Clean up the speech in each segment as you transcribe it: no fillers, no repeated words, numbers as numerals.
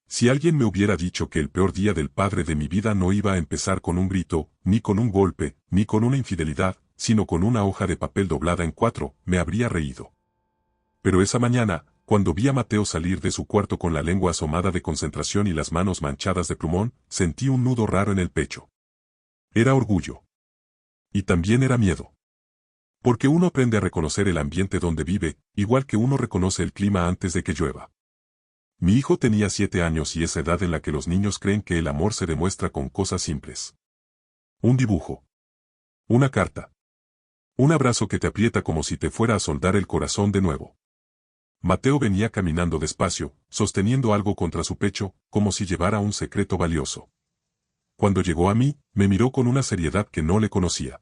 Si alguien me hubiera dicho que el peor día del padre de mi vida no iba a empezar con un grito, ni con un golpe, ni con una infidelidad, sino con una hoja de papel doblada en cuatro, me habría reído. Pero esa mañana, cuando vi a Mateo salir de su cuarto con la lengua asomada de concentración y las manos manchadas de plumón, sentí un nudo raro en el pecho. Era orgullo. Y también era miedo. Porque uno aprende a reconocer el ambiente donde vive, igual que uno reconoce el clima antes de que llueva. Mi hijo tenía 7 años y esa edad en la que los niños creen que el amor se demuestra con cosas simples. Un dibujo. Una carta. Un abrazo que te aprieta como si te fuera a soldar el corazón de nuevo. Mateo venía caminando despacio, sosteniendo algo contra su pecho, como si llevara un secreto valioso. Cuando llegó a mí, me miró con una seriedad que no le conocía.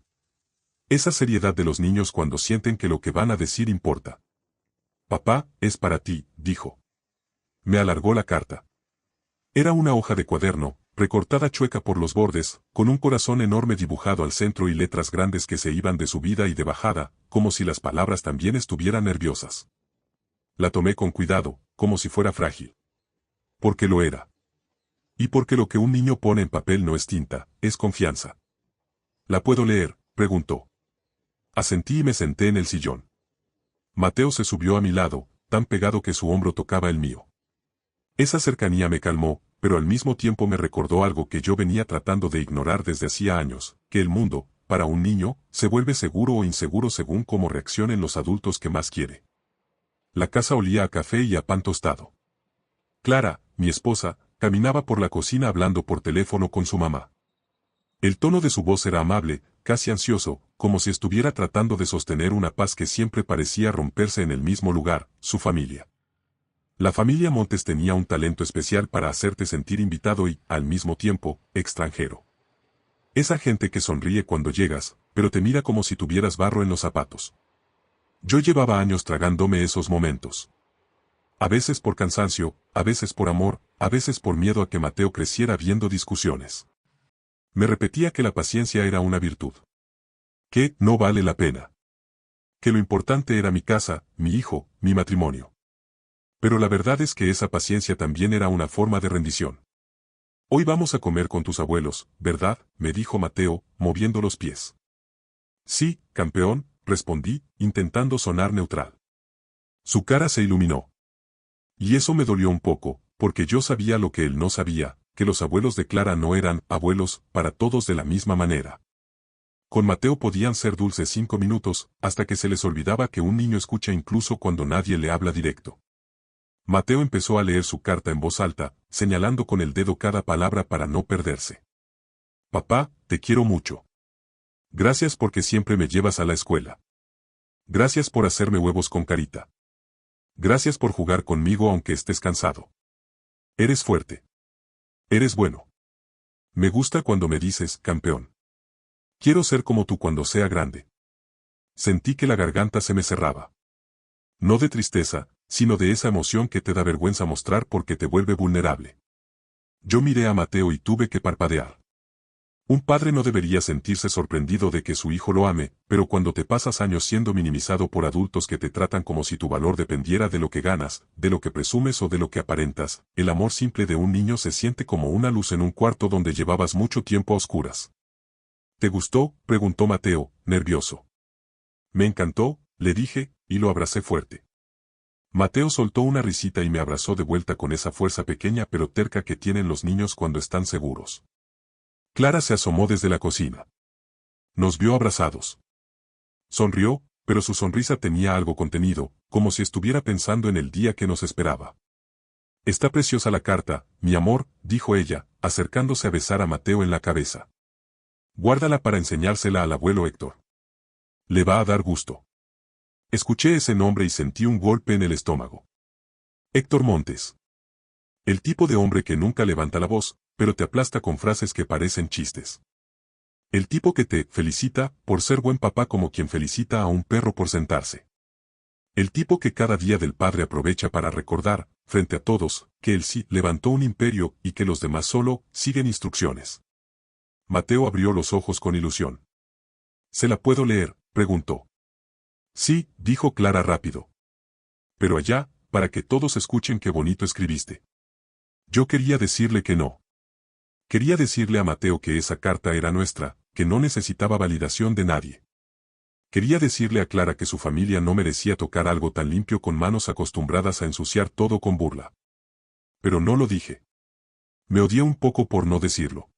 Esa seriedad de los niños cuando sienten que lo que van a decir importa. Papá, es para ti, dijo. Me alargó la carta. Era una hoja de cuaderno, recortada chueca por los bordes, con un corazón enorme dibujado al centro y letras grandes que se iban de subida y de bajada, como si las palabras también estuvieran nerviosas. La tomé con cuidado, como si fuera frágil. Porque lo era. Y porque lo que un niño pone en papel no es tinta, es confianza. ¿La puedo leer?, preguntó. Asentí y me senté en el sillón. Mateo se subió a mi lado, tan pegado que su hombro tocaba el mío. Esa cercanía me calmó, pero al mismo tiempo me recordó algo que yo venía tratando de ignorar desde hacía años, que el mundo, para un niño, se vuelve seguro o inseguro según cómo reaccionen los adultos que más quiere. La casa olía a café y a pan tostado. Clara, mi esposa, caminaba por la cocina hablando por teléfono con su mamá. El tono de su voz era amable, casi ansioso, como si estuviera tratando de sostener una paz que siempre parecía romperse en el mismo lugar, su familia. La familia Montes tenía un talento especial para hacerte sentir invitado y, al mismo tiempo, extranjero. Esa gente que sonríe cuando llegas, pero te mira como si tuvieras barro en los zapatos. Yo llevaba años tragándome esos momentos. A veces por cansancio, a veces por amor, a veces por miedo a que Mateo creciera viendo discusiones. Me repetía que la paciencia era una virtud. Que no vale la pena. Que lo importante era mi casa, mi hijo, mi matrimonio. Pero la verdad es que esa paciencia también era una forma de rendición. Hoy vamos a comer con tus abuelos, ¿verdad?, me dijo Mateo, moviendo los pies. Sí, campeón, respondí, intentando sonar neutral. Su cara se iluminó. Y eso me dolió un poco, porque yo sabía lo que él no sabía, que los abuelos de Clara no eran abuelos para todos de la misma manera. Con Mateo podían ser dulces 5 minutos, hasta que se les olvidaba que un niño escucha incluso cuando nadie le habla directo. Mateo empezó a leer su carta en voz alta, señalando con el dedo cada palabra para no perderse. Papá, te quiero mucho. Gracias porque siempre me llevas a la escuela. Gracias por hacerme huevos con carita. Gracias por jugar conmigo aunque estés cansado. Eres fuerte. Eres bueno. Me gusta cuando me dices, campeón. Quiero ser como tú cuando sea grande. Sentí que la garganta se me cerraba. No de tristeza, sino de esa emoción que te da vergüenza mostrar porque te vuelve vulnerable. Yo miré a Mateo y tuve que parpadear. Un padre no debería sentirse sorprendido de que su hijo lo ame, pero cuando te pasas años siendo minimizado por adultos que te tratan como si tu valor dependiera de lo que ganas, de lo que presumes o de lo que aparentas, el amor simple de un niño se siente como una luz en un cuarto donde llevabas mucho tiempo a oscuras. ¿Te gustó?, preguntó Mateo, nervioso. Me encantó, le dije, y lo abracé fuerte. Mateo soltó una risita y me abrazó de vuelta con esa fuerza pequeña pero terca que tienen los niños cuando están seguros. Clara se asomó desde la cocina. Nos vio abrazados. Sonrió, pero su sonrisa tenía algo contenido, como si estuviera pensando en el día que nos esperaba. Está preciosa la carta, mi amor, dijo ella, acercándose a besar a Mateo en la cabeza. Guárdala para enseñársela al abuelo Héctor. Le va a dar gusto. Escuché ese nombre y sentí un golpe en el estómago. Héctor Montes. El tipo de hombre que nunca levanta la voz, pero te aplasta con frases que parecen chistes. El tipo que te felicita por ser buen papá como quien felicita a un perro por sentarse. El tipo que cada día del padre aprovecha para recordar, frente a todos, que él sí levantó un imperio y que los demás solo siguen instrucciones. Mateo abrió los ojos con ilusión. ¿Se la puedo leer?, preguntó. Sí, dijo Clara rápido. Pero allá, para que todos escuchen qué bonito escribiste. Yo quería decirle que no. Quería decirle a Mateo que esa carta era nuestra, que no necesitaba validación de nadie. Quería decirle a Clara que su familia no merecía tocar algo tan limpio con manos acostumbradas a ensuciar todo con burla. Pero no lo dije. Me odié un poco por no decirlo.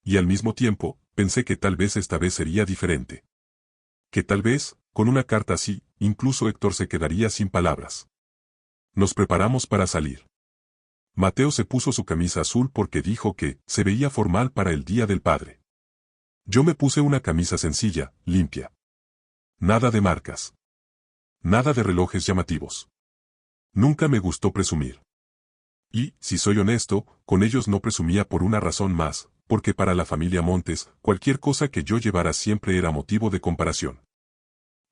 Y al mismo tiempo, pensé que tal vez esta vez sería diferente. Que tal vez, con una carta así, incluso Héctor se quedaría sin palabras. Nos preparamos para salir. Mateo se puso su camisa azul porque dijo que se veía formal para el Día del Padre. Yo me puse una camisa sencilla, limpia. Nada de marcas. Nada de relojes llamativos. Nunca me gustó presumir. Y, si soy honesto, con ellos no presumía por una razón más, porque para la familia Montes, cualquier cosa que yo llevara siempre era motivo de comparación.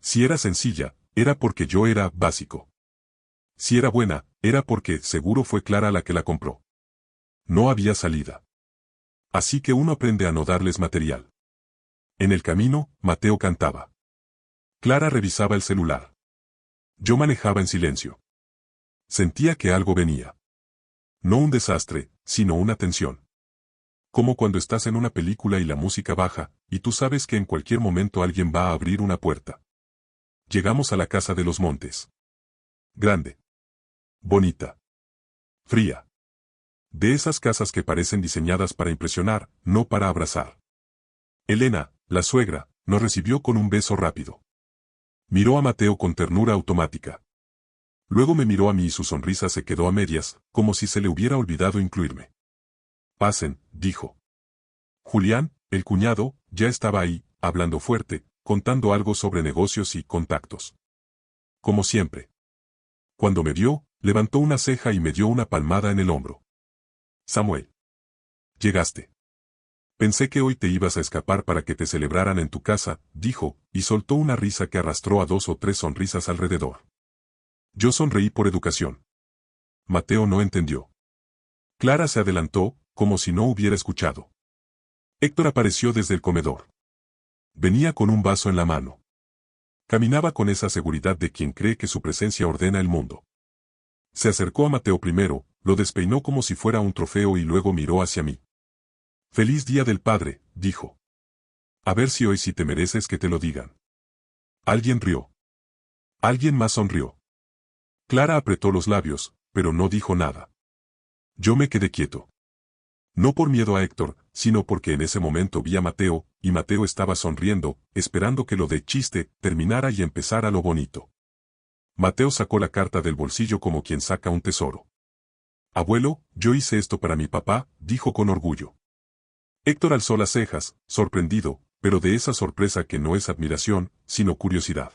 Si era sencilla, era porque yo era básico. Si era buena, era porque seguro fue Clara la que la compró. No había salida. Así que uno aprende a no darles material. En el camino, Mateo cantaba. Clara revisaba el celular. Yo manejaba en silencio. Sentía que algo venía. No un desastre, sino una tensión. Como cuando estás en una película y la música baja, y tú sabes que en cualquier momento alguien va a abrir una puerta. Llegamos a la casa de los Montes. Grande. Bonita. Fría. De esas casas que parecen diseñadas para impresionar, no para abrazar. Elena, la suegra, nos recibió con un beso rápido. Miró a Mateo con ternura automática. Luego me miró a mí y su sonrisa se quedó a medias, como si se le hubiera olvidado incluirme. Pasen, dijo. Julián, el cuñado, ya estaba ahí, hablando fuerte, contando algo sobre negocios y contactos. Como siempre. Cuando me vio, levantó una ceja y me dio una palmada en el hombro. Samuel. Llegaste. Pensé que hoy te ibas a escapar para que te celebraran en tu casa, dijo, y soltó una risa que arrastró a 2 o 3 sonrisas alrededor. Yo sonreí por educación. Mateo no entendió. Clara se adelantó, como si no hubiera escuchado. Héctor apareció desde el comedor. Venía con un vaso en la mano. Caminaba con esa seguridad de quien cree que su presencia ordena el mundo. Se acercó a Mateo primero, lo despeinó como si fuera un trofeo y luego miró hacia mí. Feliz Día del Padre, dijo. A ver si hoy sí te mereces que te lo digan. Alguien rió. Alguien más sonrió. Clara apretó los labios, pero no dijo nada. Yo me quedé quieto. No por miedo a Héctor, sino porque en ese momento vi a Mateo, y Mateo estaba sonriendo, esperando que lo de chiste terminara y empezara lo bonito. Mateo sacó la carta del bolsillo como quien saca un tesoro. Abuelo, yo hice esto para mi papá, dijo con orgullo. Héctor alzó las cejas, sorprendido, pero de esa sorpresa que no es admiración, sino curiosidad.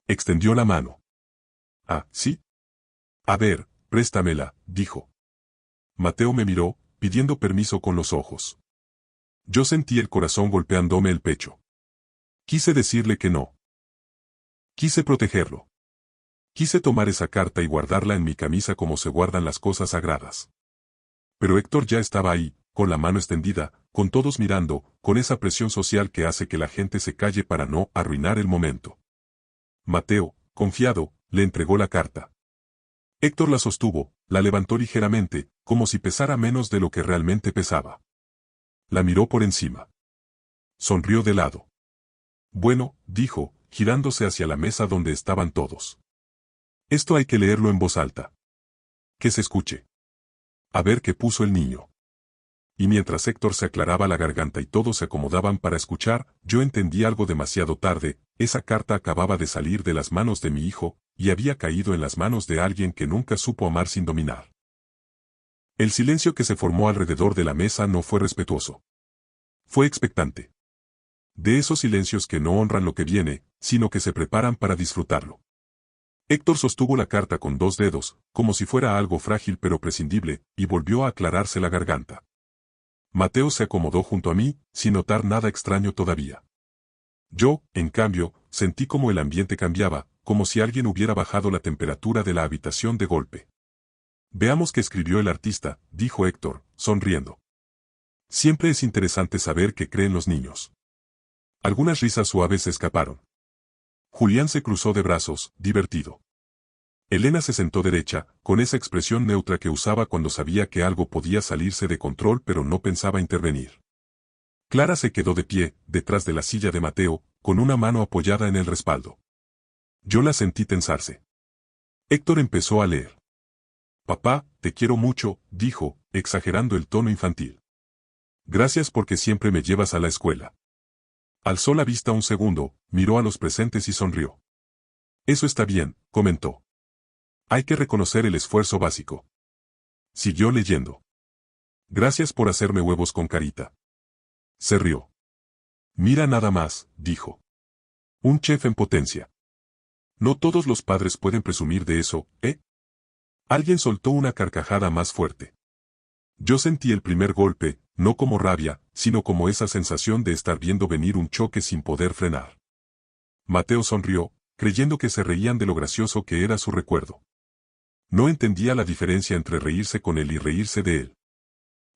Extendió la mano. Ah, ¿sí? A ver, préstamela, dijo. Mateo me miró, pidiendo permiso con los ojos. Yo sentí el corazón golpeándome el pecho. Quise decirle que no. Quise protegerlo. Quise tomar esa carta y guardarla en mi camisa como se guardan las cosas sagradas. Pero Héctor ya estaba ahí, con la mano extendida, con todos mirando, con esa presión social que hace que la gente se calle para no arruinar el momento. Mateo, confiado, le entregó la carta. Héctor la sostuvo, la levantó ligeramente, como si pesara menos de lo que realmente pesaba. La miró por encima. Sonrió de lado. Bueno, dijo, girándose hacia la mesa donde estaban todos. Esto hay que leerlo en voz alta. Que se escuche. A ver qué puso el niño. Y mientras Héctor se aclaraba la garganta y todos se acomodaban para escuchar, yo entendí algo demasiado tarde, esa carta acababa de salir de las manos de mi hijo, y había caído en las manos de alguien que nunca supo amar sin dominar. El silencio que se formó alrededor de la mesa no fue respetuoso. Fue expectante. De esos silencios que no honran lo que viene, sino que se preparan para disfrutarlo. Héctor sostuvo la carta con 2 dedos, como si fuera algo frágil pero prescindible, y volvió a aclararse la garganta. Mateo se acomodó junto a mí, sin notar nada extraño todavía. Yo, en cambio, sentí como el ambiente cambiaba, como si alguien hubiera bajado la temperatura de la habitación de golpe. Veamos qué escribió el artista, dijo Héctor, sonriendo. Siempre es interesante saber qué creen los niños. Algunas risas suaves se escaparon. Julián se cruzó de brazos, divertido. Elena se sentó derecha, con esa expresión neutra que usaba cuando sabía que algo podía salirse de control pero no pensaba intervenir. Clara se quedó de pie, detrás de la silla de Mateo, con una mano apoyada en el respaldo. Yo la sentí tensarse. Héctor empezó a leer. Papá, te quiero mucho, dijo, exagerando el tono infantil. Gracias porque siempre me llevas a la escuela. Alzó la vista un segundo, miró a los presentes y sonrió. Eso está bien, comentó. Hay que reconocer el esfuerzo básico. Siguió leyendo. Gracias por hacerme huevos con carita. Se rió. Mira nada más, dijo. Un chef en potencia. No todos los padres pueden presumir de eso, ¿eh? Alguien soltó una carcajada más fuerte. Yo sentí el primer golpe, no como rabia, sino como esa sensación de estar viendo venir un choque sin poder frenar. Mateo sonrió, creyendo que se reían de lo gracioso que era su recuerdo. No entendía la diferencia entre reírse con él y reírse de él.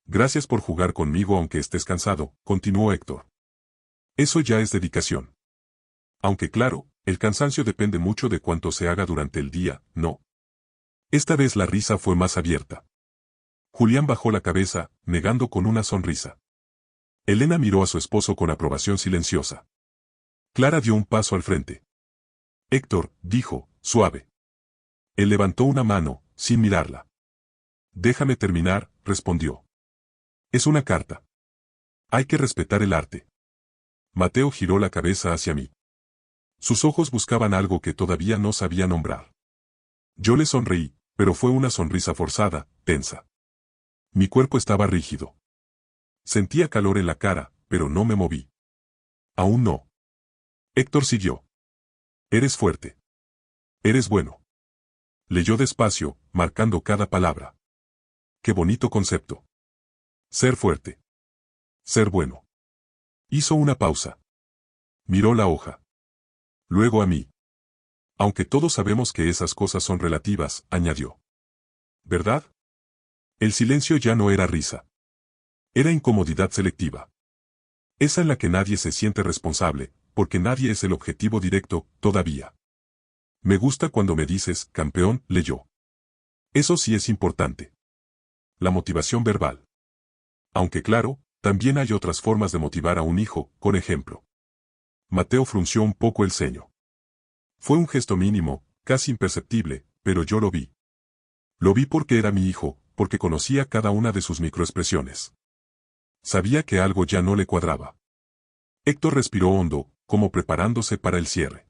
Gracias por jugar conmigo aunque estés cansado, continuó Héctor. Eso ya es dedicación. Aunque claro, el cansancio depende mucho de cuánto se haga durante el día, ¿no? Esta vez la risa fue más abierta. Julián bajó la cabeza, negando con una sonrisa. Elena miró a su esposo con aprobación silenciosa. Clara dio un paso al frente. Héctor, dijo, suave. Él levantó una mano, sin mirarla. Déjame terminar, respondió. Es una carta. Hay que respetar el arte. Mateo giró la cabeza hacia mí. Sus ojos buscaban algo que todavía no sabía nombrar. Yo le sonreí, pero fue una sonrisa forzada, tensa. Mi cuerpo estaba rígido. Sentía calor en la cara, pero no me moví. Aún no. Héctor siguió. Eres fuerte. Eres bueno. Leyó despacio, marcando cada palabra. Qué bonito concepto. Ser fuerte. Ser bueno. Hizo una pausa. Miró la hoja. Luego a mí. Aunque todos sabemos que esas cosas son relativas, añadió. ¿Verdad? El silencio ya no era risa. Era incomodidad selectiva. Esa en la que nadie se siente responsable, porque nadie es el objetivo directo, todavía. Me gusta cuando me dices, campeón, leyó. Eso sí es importante. La motivación verbal. Aunque claro, también hay otras formas de motivar a un hijo, con ejemplo. Mateo frunció un poco el ceño. Fue un gesto mínimo, casi imperceptible, pero yo lo vi. Lo vi porque era mi hijo, porque conocía cada una de sus microexpresiones. Sabía que algo ya no le cuadraba. Héctor respiró hondo, como preparándose para el cierre.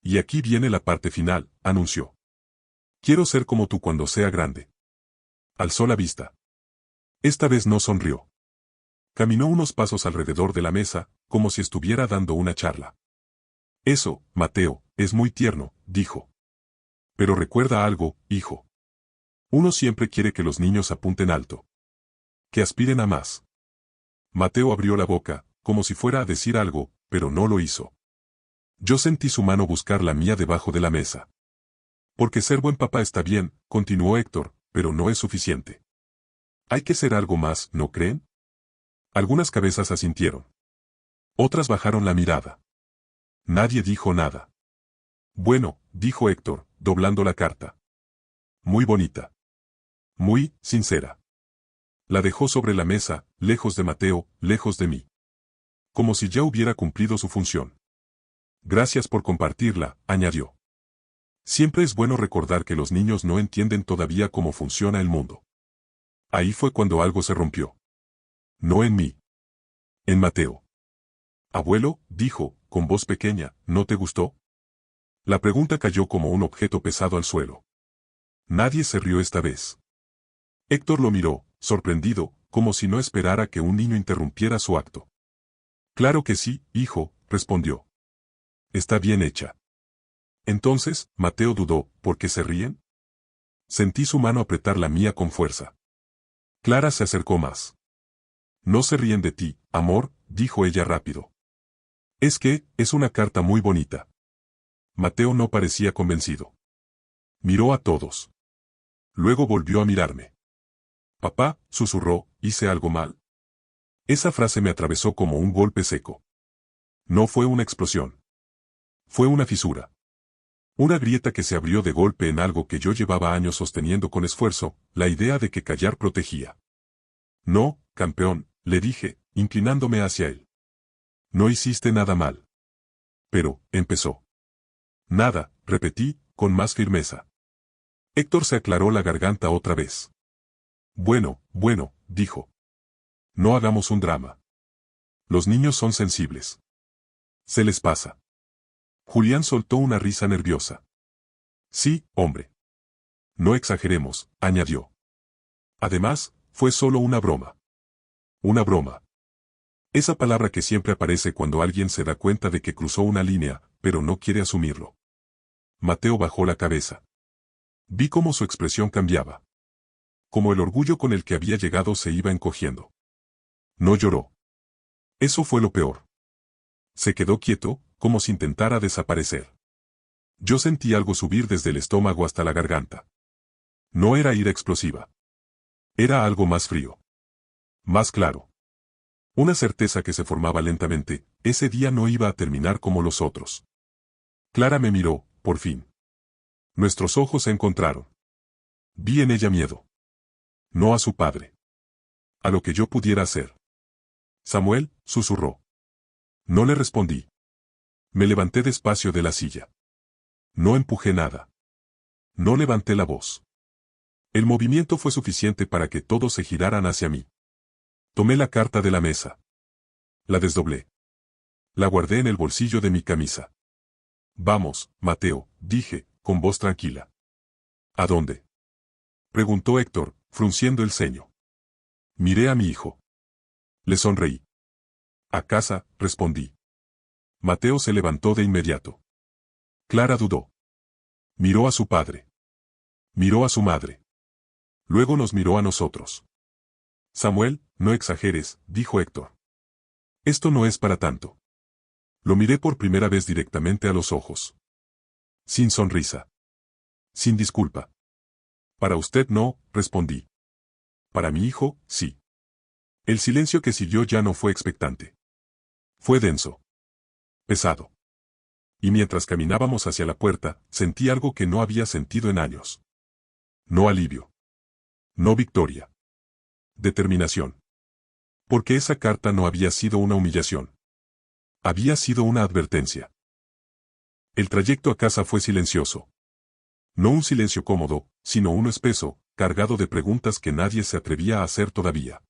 Y aquí viene la parte final, anunció. Quiero ser como tú cuando sea grande. Alzó la vista. Esta vez no sonrió. Caminó unos pasos alrededor de la mesa, como si estuviera dando una charla. Eso, Mateo, es muy tierno, dijo. Pero recuerda algo, hijo. Uno siempre quiere que los niños apunten alto. Que aspiren a más. Mateo abrió la boca, como si fuera a decir algo, pero no lo hizo. Yo sentí su mano buscar la mía debajo de la mesa. Porque ser buen papá está bien, continuó Héctor, pero no es suficiente. Hay que ser algo más, ¿no creen? Algunas cabezas asintieron. Otras bajaron la mirada. Nadie dijo nada. Bueno, dijo Héctor, doblando la carta. Muy bonita. Muy sincera. La dejó sobre la mesa, lejos de Mateo, lejos de mí. Como si ya hubiera cumplido su función. Gracias por compartirla, añadió. Siempre es bueno recordar que los niños no entienden todavía cómo funciona el mundo. Ahí fue cuando algo se rompió. No en mí. En Mateo. Abuelo, dijo, con voz pequeña, ¿no te gustó? La pregunta cayó como un objeto pesado al suelo. Nadie se rió esta vez. Héctor lo miró, sorprendido, como si no esperara que un niño interrumpiera su acto. Claro que sí, hijo, respondió. Está bien hecha. Entonces, Mateo dudó, ¿por qué se ríen? Sentí su mano apretar la mía con fuerza. Clara se acercó más. No se ríen de ti, amor, dijo ella rápido. Es que, es una carta muy bonita. Mateo no parecía convencido. Miró a todos. Luego volvió a mirarme. Papá, susurró, ¿hice algo mal? Esa frase me atravesó como un golpe seco. No fue una explosión. Fue una fisura. Una grieta que se abrió de golpe en algo que yo llevaba años sosteniendo con esfuerzo, la idea de que callar protegía. No, campeón, le dije, inclinándome hacia él. No hiciste nada mal. Pero, empezó. Nada, repetí, con más firmeza. Héctor se aclaró la garganta otra vez. Bueno, dijo. No hagamos un drama. Los niños son sensibles. Se les pasa. Julián soltó una risa nerviosa. Sí, hombre. No exageremos, añadió. Además, fue solo una broma. Una broma. Esa palabra que siempre aparece cuando alguien se da cuenta de que cruzó una línea, pero no quiere asumirlo. Mateo bajó la cabeza. Vi cómo su expresión cambiaba. Como el orgullo con el que había llegado se iba encogiendo. No lloró. Eso fue lo peor. Se quedó quieto, como si intentara desaparecer. Yo sentí algo subir desde el estómago hasta la garganta. No era ira explosiva. Era algo más frío. Más claro. Una certeza que se formaba lentamente, ese día no iba a terminar como los otros. Clara me miró, por fin. Nuestros ojos se encontraron. Vi en ella miedo. No a su padre. A lo que yo pudiera hacer. Samuel, susurró. No le respondí. Me levanté despacio de la silla. No empujé nada. No levanté la voz. El movimiento fue suficiente para que todos se giraran hacia mí. Tomé la carta de la mesa. La desdoblé. La guardé en el bolsillo de mi camisa. Vamos, Mateo, dije, con voz tranquila. ¿A dónde? Preguntó Héctor, frunciendo el ceño. Miré a mi hijo. Le sonreí. A casa, respondí. Mateo se levantó de inmediato. Clara dudó. Miró a su padre. Miró a su madre. Luego nos miró a nosotros. Samuel, no exageres, dijo Héctor. Esto no es para tanto. Lo miré por primera vez directamente a los ojos. Sin sonrisa. Sin disculpa. Para usted no, respondí. Para mi hijo, sí. El silencio que siguió ya no fue expectante. Fue denso. Pesado. Y mientras caminábamos hacia la puerta, sentí algo que no había sentido en años. No alivio. No victoria. Determinación. Porque esa carta no había sido una humillación. Había sido una advertencia. El trayecto a casa fue silencioso. No un silencio cómodo, sino uno espeso, cargado de preguntas que nadie se atrevía a hacer todavía.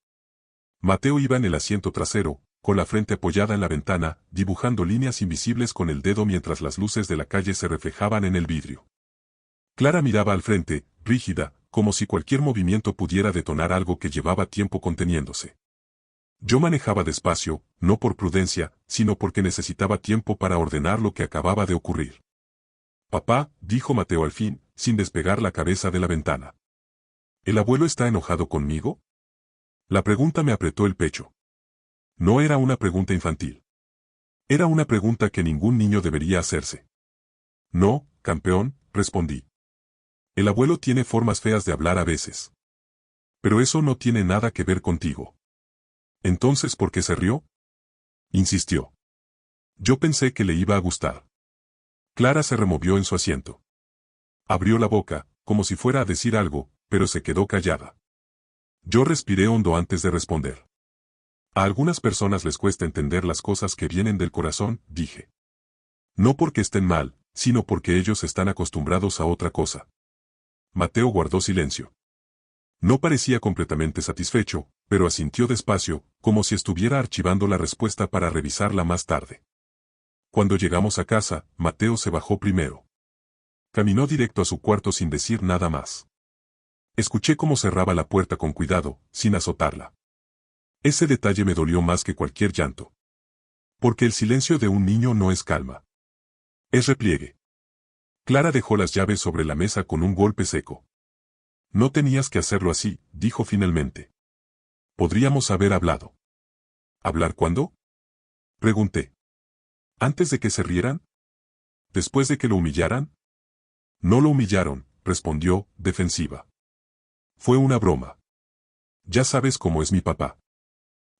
Mateo iba en el asiento trasero, con la frente apoyada en la ventana, dibujando líneas invisibles con el dedo mientras las luces de la calle se reflejaban en el vidrio. Clara miraba al frente, rígida, como si cualquier movimiento pudiera detonar algo que llevaba tiempo conteniéndose. Yo manejaba despacio, no por prudencia, sino porque necesitaba tiempo para ordenar lo que acababa de ocurrir. Papá, dijo Mateo al fin, sin despegar la cabeza de la ventana. ¿El abuelo está enojado conmigo? La pregunta me apretó el pecho. No era una pregunta infantil. Era una pregunta que ningún niño debería hacerse. No, campeón, respondí. El abuelo tiene formas feas de hablar a veces. Pero eso no tiene nada que ver contigo. ¿Entonces por qué se rió? Insistió. Yo pensé que le iba a gustar. Clara se removió en su asiento. Abrió la boca, como si fuera a decir algo, pero se quedó callada. Yo respiré hondo antes de responder. A algunas personas les cuesta entender las cosas que vienen del corazón, dije. No porque estén mal, sino porque ellos están acostumbrados a otra cosa. Mateo guardó silencio. No parecía completamente satisfecho, pero asintió despacio, como si estuviera archivando la respuesta para revisarla más tarde. Cuando llegamos a casa, Mateo se bajó primero. Caminó directo a su cuarto sin decir nada más. Escuché cómo cerraba la puerta con cuidado, sin azotarla. Ese detalle me dolió más que cualquier llanto. Porque el silencio de un niño no es calma. Es repliegue. Clara dejó las llaves sobre la mesa con un golpe seco. No tenías que hacerlo así, dijo finalmente. Podríamos haber hablado. ¿Hablar cuándo? Pregunté. ¿Antes de que se rieran? ¿Después de que lo humillaran? No lo humillaron, respondió, defensiva. Fue una broma. Ya sabes cómo es mi papá.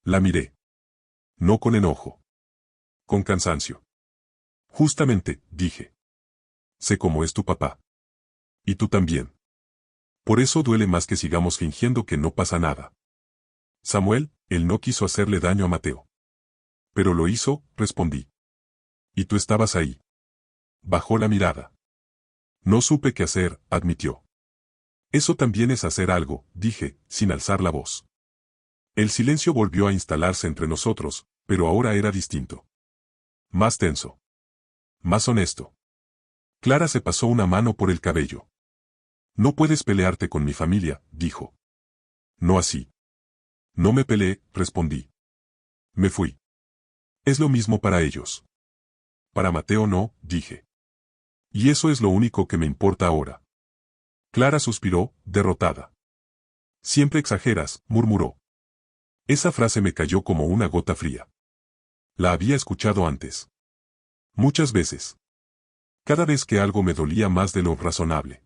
La miré. No con enojo. Con cansancio. Justamente, dije. Sé cómo es tu papá. Y tú también. Por eso duele más que sigamos fingiendo que no pasa nada. Samuel, él no quiso hacerle daño a Mateo. Pero lo hizo, respondí. Y tú estabas ahí. Bajó la mirada. No supe qué hacer, admitió. Eso también es hacer algo, dije, sin alzar la voz. El silencio volvió a instalarse entre nosotros, pero ahora era distinto. Más tenso. Más honesto. Clara se pasó una mano por el cabello. No puedes pelearte con mi familia, dijo. No así. No me peleé, respondí. Me fui. Es lo mismo para ellos. Para Mateo no, dije. Y eso es lo único que me importa ahora. Clara suspiró, derrotada. Siempre exageras, murmuró. Esa frase me cayó como una gota fría. La había escuchado antes. Muchas veces. Cada vez que algo me dolía más de lo razonable.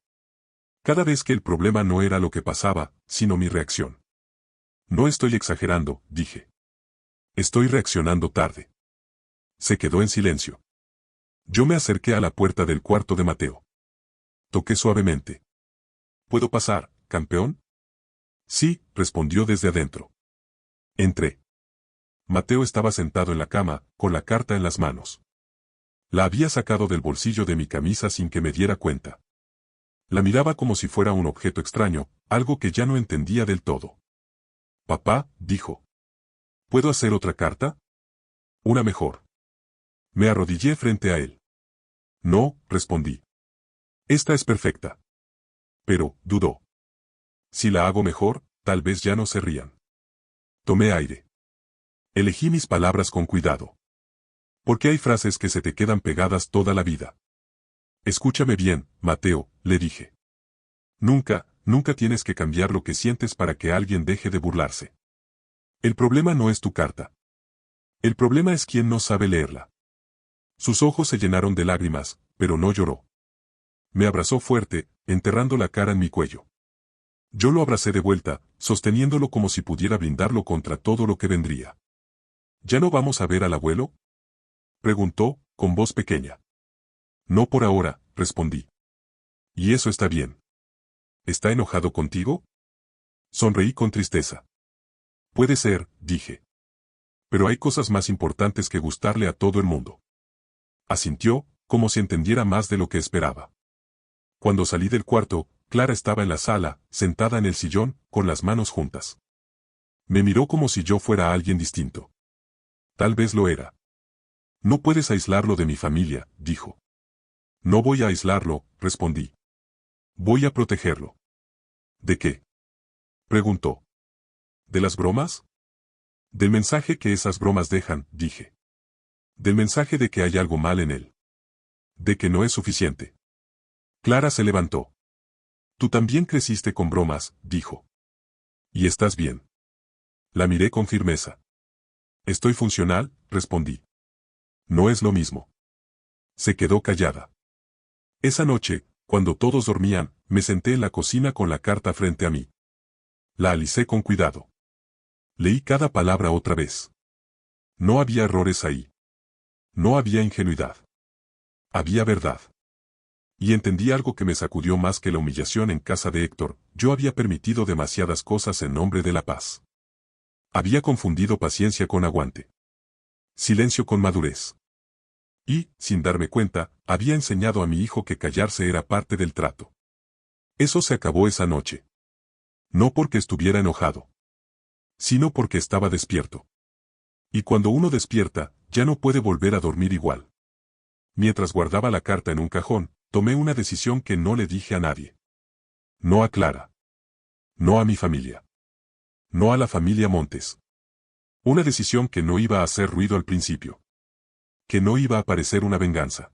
Cada vez que el problema no era lo que pasaba, sino mi reacción. No estoy exagerando, dije. Estoy reaccionando tarde. Se quedó en silencio. Yo me acerqué a la puerta del cuarto de Mateo. Toqué suavemente. ¿Puedo pasar, campeón? Sí, respondió desde adentro. Entré. Mateo estaba sentado en la cama, con la carta en las manos. La había sacado del bolsillo de mi camisa sin que me diera cuenta. La miraba como si fuera un objeto extraño, algo que ya no entendía del todo. Papá, dijo. ¿Puedo hacer otra carta? Una mejor. Me arrodillé frente a él. No, respondí. Esta es perfecta. Pero, dudó. Si la hago mejor, tal vez ya no se rían. Tomé aire. Elegí mis palabras con cuidado. Porque hay frases que se te quedan pegadas toda la vida. Escúchame bien, Mateo, le dije. Nunca, nunca tienes que cambiar lo que sientes para que alguien deje de burlarse. El problema no es tu carta. El problema es quien no sabe leerla. Sus ojos se llenaron de lágrimas, pero no lloró. Me abrazó fuerte, enterrando la cara en mi cuello. Yo lo abracé de vuelta, sosteniéndolo como si pudiera blindarlo contra todo lo que vendría. ¿Ya no vamos a ver al abuelo? Preguntó, con voz pequeña. No por ahora, respondí. Y eso está bien. ¿Está enojado contigo? Sonreí con tristeza. Puede ser, dije. Pero hay cosas más importantes que gustarle a todo el mundo. Asintió, como si entendiera más de lo que esperaba. Cuando salí del cuarto, Clara estaba en la sala, sentada en el sillón, con las manos juntas. Me miró como si yo fuera alguien distinto. Tal vez lo era. No puedes aislarlo de mi familia, dijo. No voy a aislarlo, respondí. Voy a protegerlo. ¿De qué? Preguntó. ¿De las bromas? Del mensaje que esas bromas dejan, dije. Del mensaje de que hay algo mal en él. De que no es suficiente. Clara se levantó. Tú también creciste con bromas, dijo. ¿Y estás bien? La miré con firmeza. Estoy funcional, respondí. No es lo mismo. Se quedó callada. Esa noche, cuando todos dormían, me senté en la cocina con la carta frente a mí. La alicé con cuidado. Leí cada palabra otra vez. No había errores ahí. No había ingenuidad. Había verdad. Y entendí algo que me sacudió más que la humillación en casa de Héctor. Yo había permitido demasiadas cosas en nombre de la paz. Había confundido paciencia con aguante. Silencio con madurez. Y, sin darme cuenta, había enseñado a mi hijo que callarse era parte del trato. Eso se acabó esa noche. No porque estuviera enojado, sino porque estaba despierto. Y cuando uno despierta, ya no puede volver a dormir igual. Mientras guardaba la carta en un cajón, tomé una decisión que no le dije a nadie. No a Clara. No a mi familia. No a la familia Montes. Una decisión que no iba a hacer ruido al principio. Que no iba a parecer una venganza.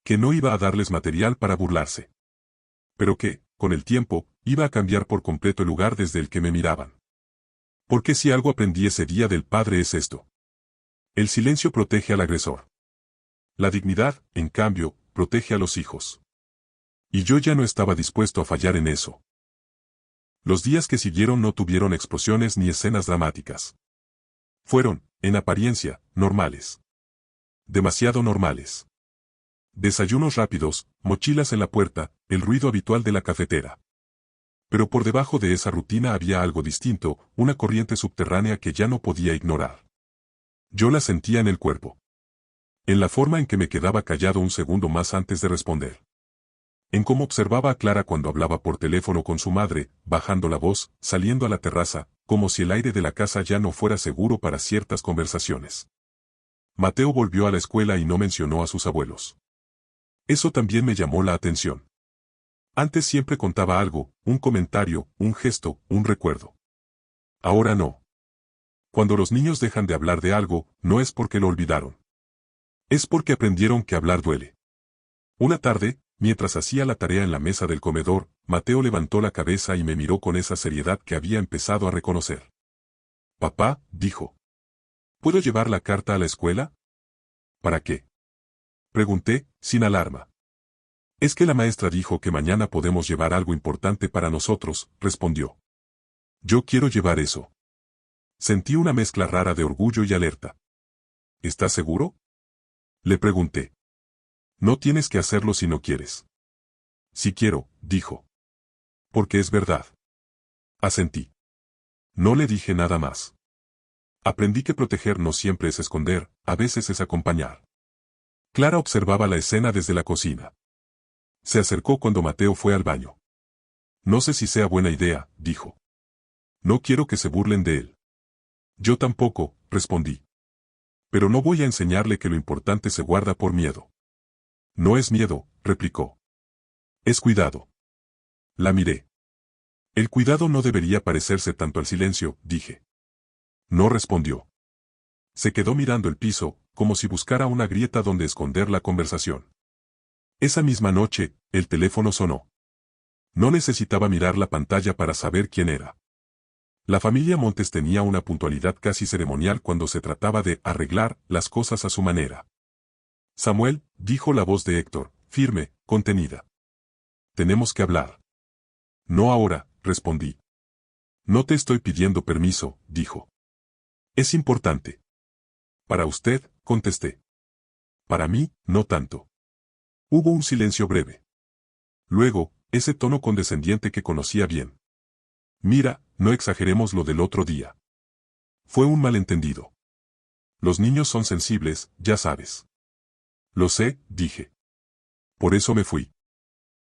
Que no iba a darles material para burlarse. Pero que, con el tiempo, iba a cambiar por completo el lugar desde el que me miraban. Porque si algo aprendí ese día del padre es esto. El silencio protege al agresor. La dignidad, en cambio, protege a los hijos. Y yo ya no estaba dispuesto a fallar en eso. Los días que siguieron no tuvieron explosiones ni escenas dramáticas. Fueron, en apariencia, normales. Demasiado normales. desayunos rápidos, mochilas en la puerta, el ruido habitual de la cafetera. Pero por debajo de esa rutina había algo distinto, una corriente subterránea que ya no podía ignorar. Yo la sentía en el cuerpo. En la forma en que me quedaba callado un segundo más antes de responder. En cómo observaba a Clara cuando hablaba por teléfono con su madre, bajando la voz, saliendo a la terraza, como si el aire de la casa ya no fuera seguro para ciertas conversaciones. Mateo volvió a la escuela y no mencionó a sus abuelos. Eso también me llamó la atención. Antes siempre contaba algo, un comentario, un gesto, un recuerdo. Ahora no. Cuando los niños dejan de hablar de algo, no es porque lo olvidaron. Es porque aprendieron que hablar duele. Una tarde, mientras hacía la tarea en la mesa del comedor, Mateo levantó la cabeza y me miró con esa seriedad que había empezado a reconocer. Papá, dijo. ¿Puedo llevar la carta a la escuela? ¿Para qué? Pregunté, sin alarma. Es que la maestra dijo que mañana podemos llevar algo importante para nosotros, respondió. Yo quiero llevar eso. Sentí una mezcla rara de orgullo y alerta. ¿Estás seguro? Le pregunté. No tienes que hacerlo si no quieres. Si quiero, dijo. Porque es verdad. Asentí. No le dije nada más. Aprendí que proteger no siempre es esconder, a veces es acompañar. Clara observaba la escena desde la cocina. Se acercó cuando Mateo fue al baño. No sé si sea buena idea, dijo. No quiero que se burlen de él. Yo tampoco, respondí. Pero no voy a enseñarle que lo importante se guarda por miedo. No es miedo, replicó. Es cuidado. La miré. El cuidado no debería parecerse tanto al silencio, dije. No respondió. Se quedó mirando el piso, como si buscara una grieta donde esconder la conversación. Esa misma noche, el teléfono sonó. No necesitaba mirar la pantalla para saber quién era. La familia Montes tenía una puntualidad casi ceremonial cuando se trataba de arreglar las cosas a su manera. Samuel, dijo la voz de Héctor, firme, contenida. Tenemos que hablar. No ahora, respondí. No te estoy pidiendo permiso, dijo. Es importante. Para usted, contesté. Para mí, no tanto. Hubo un silencio breve. Luego, ese tono condescendiente que conocía bien. Mira, no exageremos lo del otro día. Fue un malentendido. Los niños son sensibles, ya sabes. Lo sé, dije. Por eso me fui.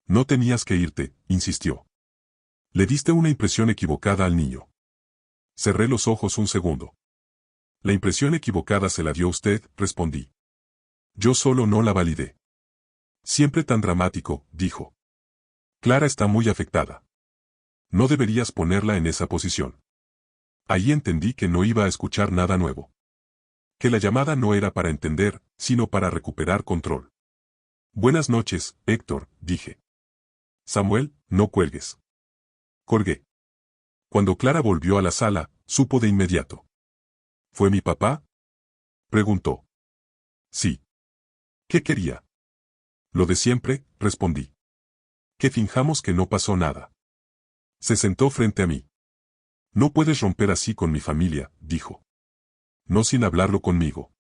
No tenías que irte, insistió. Le diste una impresión equivocada al niño. Cerré los ojos un segundo. La impresión equivocada se la dio usted, respondí. Yo solo no la validé. Siempre tan dramático, dijo. Clara está muy afectada. No deberías ponerla en esa posición. Ahí entendí que no iba a escuchar nada nuevo. Que la llamada no era para entender, sino para recuperar control. Buenas noches, Héctor, dije. Samuel, no cuelgues. Colgué. Cuando Clara volvió a la sala, supo de inmediato. ¿Fue mi papá? Preguntó. Sí. ¿Qué quería? Lo de siempre, respondí. Que finjamos que no pasó nada. Se sentó frente a mí. No puedes romper así con mi familia, dijo. No sin hablarlo conmigo.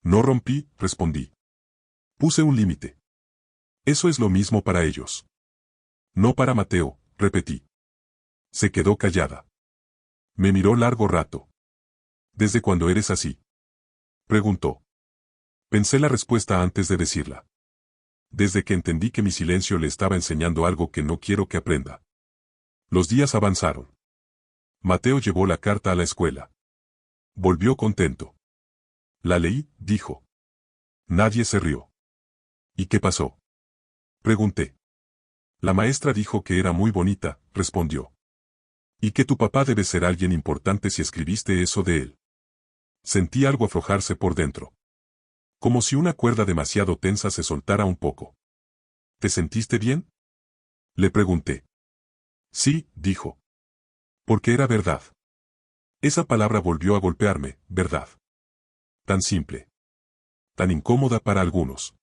No rompí, respondí. Puse un límite. Eso es lo mismo para ellos. No para Mateo, repetí. Se quedó callada. Me miró largo rato. ¿Desde cuándo eres así? Preguntó. Pensé la respuesta antes de decirla. Desde que entendí que mi silencio le estaba enseñando algo que no quiero que aprenda. Los días avanzaron. Mateo llevó la carta a la escuela. Volvió contento. La leí, dijo. Nadie se rió. ¿Y qué pasó? Pregunté. La maestra dijo que era muy bonita, respondió. Y que tu papá debe ser alguien importante si escribiste eso de él. Sentí algo aflojarse por dentro. Como si una cuerda demasiado tensa se soltara un poco. ¿Te sentiste bien? Le pregunté. Sí, dijo. Porque era verdad. Esa palabra volvió a golpearme, verdad. Tan simple. Tan incómoda para algunos.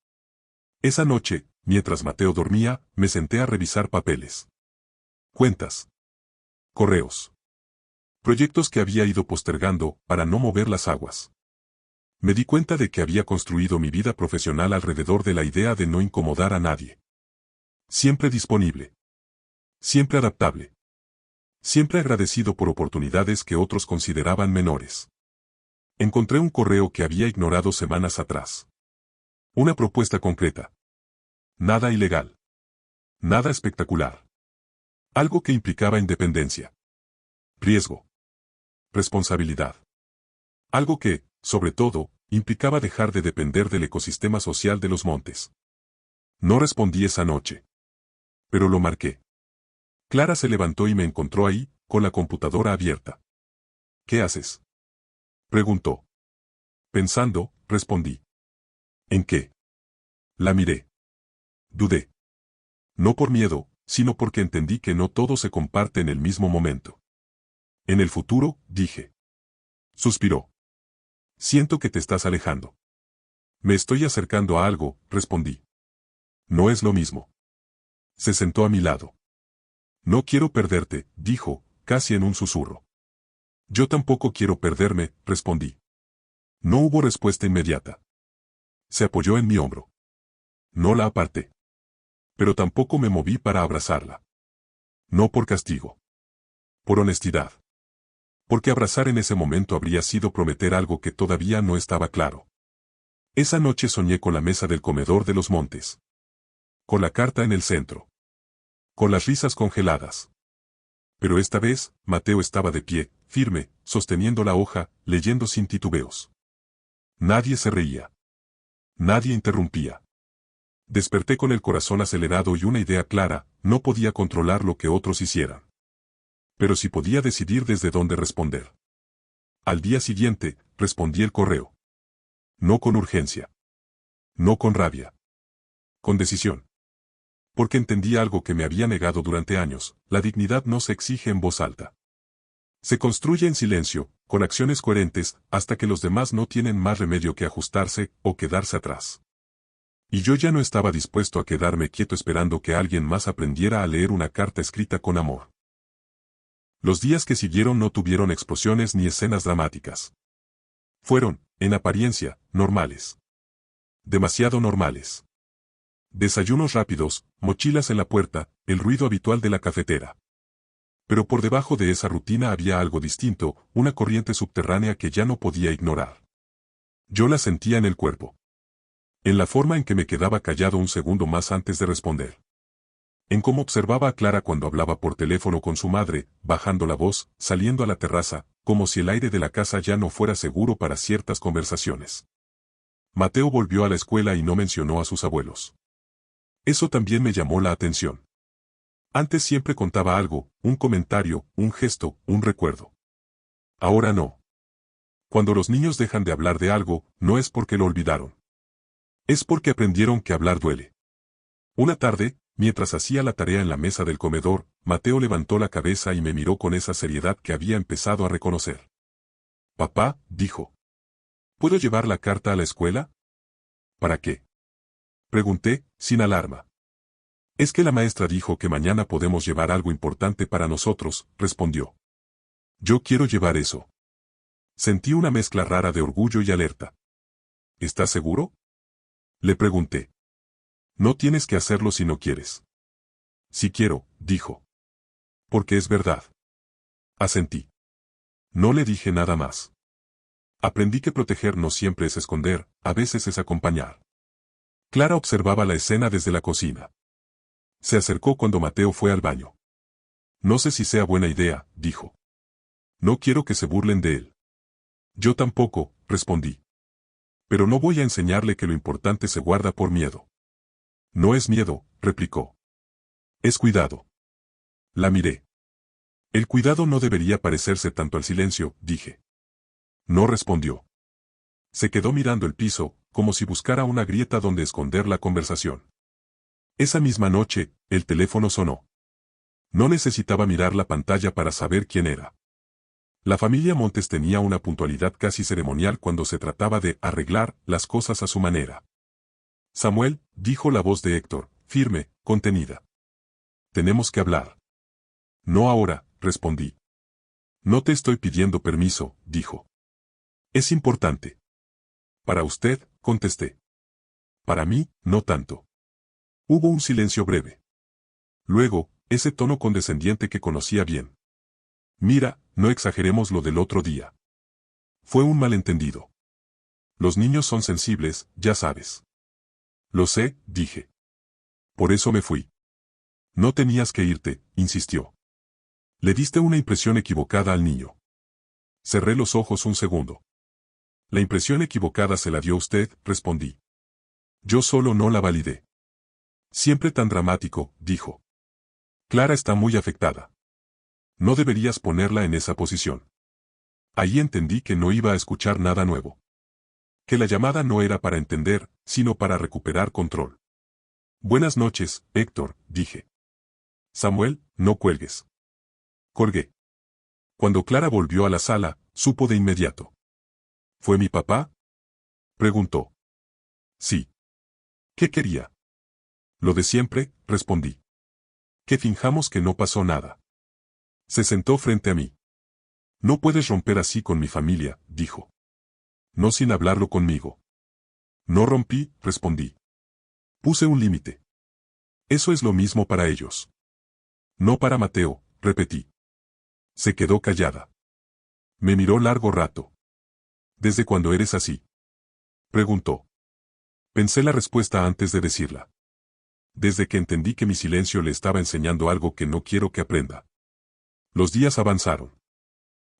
Esa noche, mientras Mateo dormía, me senté a revisar papeles. Cuentas. Correos. Proyectos que había ido postergando para no mover las aguas. Me di cuenta de que había construido mi vida profesional alrededor de la idea de no incomodar a nadie. Siempre disponible. Siempre adaptable. Siempre agradecido por oportunidades que otros consideraban menores. Encontré un correo que había ignorado semanas atrás. Una propuesta concreta. Nada ilegal. Nada espectacular. Algo que implicaba independencia. Riesgo. Responsabilidad. Algo que, sobre todo, implicaba dejar de depender del ecosistema social de los montes. No respondí esa noche. Pero lo marqué. Clara se levantó y me encontró ahí, con la computadora abierta. ¿Qué haces?, preguntó. Pensando, respondí. ¿En qué? La miré. Dudé. No por miedo, sino porque entendí que no todo se comparte en el mismo momento. En el futuro, dije. Suspiró. Siento que te estás alejando. Me estoy acercando a algo, respondí. No es lo mismo. Se sentó a mi lado. No quiero perderte, dijo, casi en un susurro. Yo tampoco quiero perderme, respondí. No hubo respuesta inmediata. Se apoyó en mi hombro. No la aparté. Pero tampoco me moví para abrazarla. No por castigo. Por honestidad. Porque abrazar en ese momento habría sido prometer algo que todavía no estaba claro. Esa noche soñé con la mesa del comedor de los montes. Con la carta en el centro. Con las risas congeladas. Pero esta vez, Mateo estaba de pie, firme, sosteniendo la hoja, leyendo sin titubeos. Nadie se reía. Nadie interrumpía. Desperté con el corazón acelerado y una idea clara: no podía controlar lo que otros hicieran. Pero sí podía decidir desde dónde responder. Al día siguiente, respondí el correo. No con urgencia. No con rabia. Con decisión. Porque entendí algo que me había negado durante años: la dignidad no se exige en voz alta. Se construye en silencio, con acciones coherentes, hasta que los demás no tienen más remedio que ajustarse o quedarse atrás. Y yo ya no estaba dispuesto a quedarme quieto esperando que alguien más aprendiera a leer una carta escrita con amor. Los días que siguieron no tuvieron explosiones ni escenas dramáticas. Fueron, en apariencia, normales. Demasiado normales. Desayunos rápidos, mochilas en la puerta, el ruido habitual de la cafetera. Pero por debajo de esa rutina había algo distinto, una corriente subterránea que ya no podía ignorar. Yo la sentía en el cuerpo. En la forma en que me quedaba callado un segundo más antes de responder. En cómo observaba a Clara cuando hablaba por teléfono con su madre, bajando la voz, saliendo a la terraza, como si el aire de la casa ya no fuera seguro para ciertas conversaciones. Mateo volvió a la escuela y no mencionó a sus abuelos. Eso también me llamó la atención. Antes siempre contaba algo, un comentario, un gesto, un recuerdo. Ahora no. Cuando los niños dejan de hablar de algo, no es porque lo olvidaron. Es porque aprendieron que hablar duele. Una tarde, mientras hacía la tarea en la mesa del comedor, Mateo levantó la cabeza y me miró con esa seriedad que había empezado a reconocer. Papá, dijo. ¿Puedo llevar la carta a la escuela? ¿Para qué?, pregunté, sin alarma. Es que la maestra dijo que mañana podemos llevar algo importante para nosotros, respondió. Yo quiero llevar eso. Sentí una mezcla rara de orgullo y alerta. ¿Estás seguro?, le pregunté. No tienes que hacerlo si no quieres. Si quiero, dijo. Porque es verdad. Asentí. No le dije nada más. Aprendí que proteger no siempre es esconder, a veces es acompañar. Clara observaba la escena desde la cocina. Se acercó cuando Mateo fue al baño. No sé si sea buena idea, dijo. No quiero que se burlen de él. Yo tampoco, respondí. Pero no voy a enseñarle que lo importante se guarda por miedo. No es miedo, replicó. Es cuidado. La miré. El cuidado no debería parecerse tanto al silencio, dije. No respondió. Se quedó mirando el piso, como si buscara una grieta donde esconder la conversación. Esa misma noche, el teléfono sonó. No necesitaba mirar la pantalla para saber quién era. La familia Montes tenía una puntualidad casi ceremonial cuando se trataba de arreglar las cosas a su manera. Samuel, dijo la voz de Héctor, firme, contenida. Tenemos que hablar. No ahora, respondí. No te estoy pidiendo permiso, dijo. Es importante. Para usted, contesté. Para mí, no tanto. Hubo un silencio breve. Luego, ese tono condescendiente que conocía bien. Mira, no exageremos lo del otro día. Fue un malentendido. Los niños son sensibles, ya sabes. Lo sé, dije. Por eso me fui. No tenías que irte, insistió. Le diste una impresión equivocada al niño. Cerré los ojos un segundo. La impresión equivocada se la dio usted, respondí. Yo solo no la validé. Siempre tan dramático, dijo. Clara está muy afectada. No deberías ponerla en esa posición. Ahí entendí que no iba a escuchar nada nuevo. Que la llamada no era para entender, sino para recuperar control. Buenas noches, Héctor, dije. Samuel, no cuelgues. Colgué. Cuando Clara volvió a la sala, supo de inmediato. ¿Fue mi papá? Preguntó. Sí. ¿Qué quería? Lo de siempre, respondí. Que finjamos que no pasó nada. Se sentó frente a mí. No puedes romper así con mi familia, dijo. No sin hablarlo conmigo. No rompí, respondí. Puse un límite. Eso es lo mismo para ellos. No para Mateo, repetí. Se quedó callada. Me miró largo rato. ¿Desde cuándo eres así? Preguntó. Pensé la respuesta antes de decirla. Desde que entendí que mi silencio le estaba enseñando algo que no quiero que aprenda. Los días avanzaron.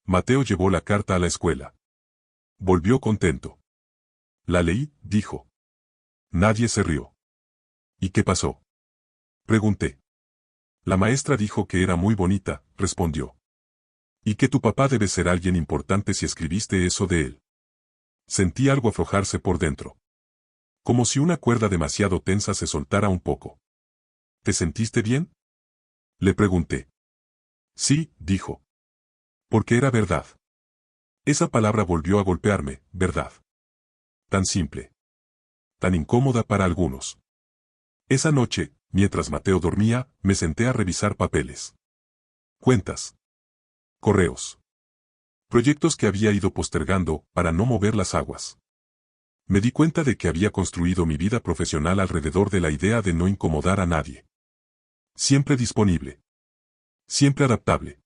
Mateo llevó la carta a la escuela. Volvió contento. La leí, dijo. Nadie se rió. ¿Y qué pasó? Pregunté. La maestra dijo que era muy bonita, respondió. Y que tu papá debe ser alguien importante si escribiste eso de él. Sentí algo aflojarse por dentro. Como si una cuerda demasiado tensa se soltara un poco. ¿Te sentiste bien? Le pregunté. Sí, dijo. Porque era verdad. Esa palabra volvió a golpearme, verdad. Tan simple. Tan incómoda para algunos. Esa noche, mientras Mateo dormía, me senté a revisar papeles. Cuentas. Correos. Proyectos que había ido postergando para no mover las aguas. Me di cuenta de que había construido mi vida profesional alrededor de la idea de no incomodar a nadie. Siempre disponible. Siempre adaptable.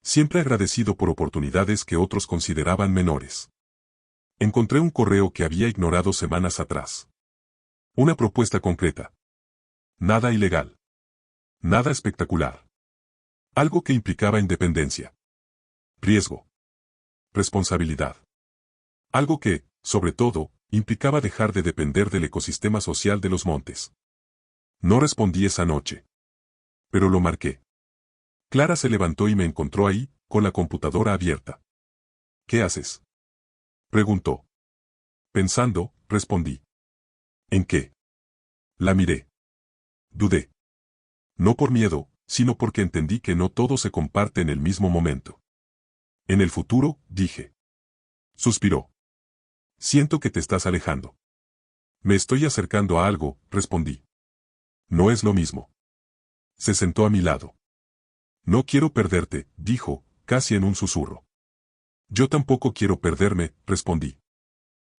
Siempre agradecido por oportunidades que otros consideraban menores. Encontré un correo que había ignorado semanas atrás. Una propuesta concreta. Nada ilegal. Nada espectacular. Algo que implicaba independencia. Riesgo. Responsabilidad. Algo que, sobre todo, implicaba dejar de depender del ecosistema social de los montes. No respondí esa noche. Pero lo marqué. Clara se levantó y me encontró ahí, con la computadora abierta. ¿Qué haces? Preguntó. Pensando, respondí. ¿En qué? La miré. Dudé. No por miedo, sino porque entendí que no todo se comparte en el mismo momento. En el futuro, dije. Suspiró. Siento que te estás alejando. Me estoy acercando a algo, respondí. No es lo mismo. Se sentó a mi lado. No quiero perderte, dijo, casi en un susurro. Yo tampoco quiero perderme, respondí.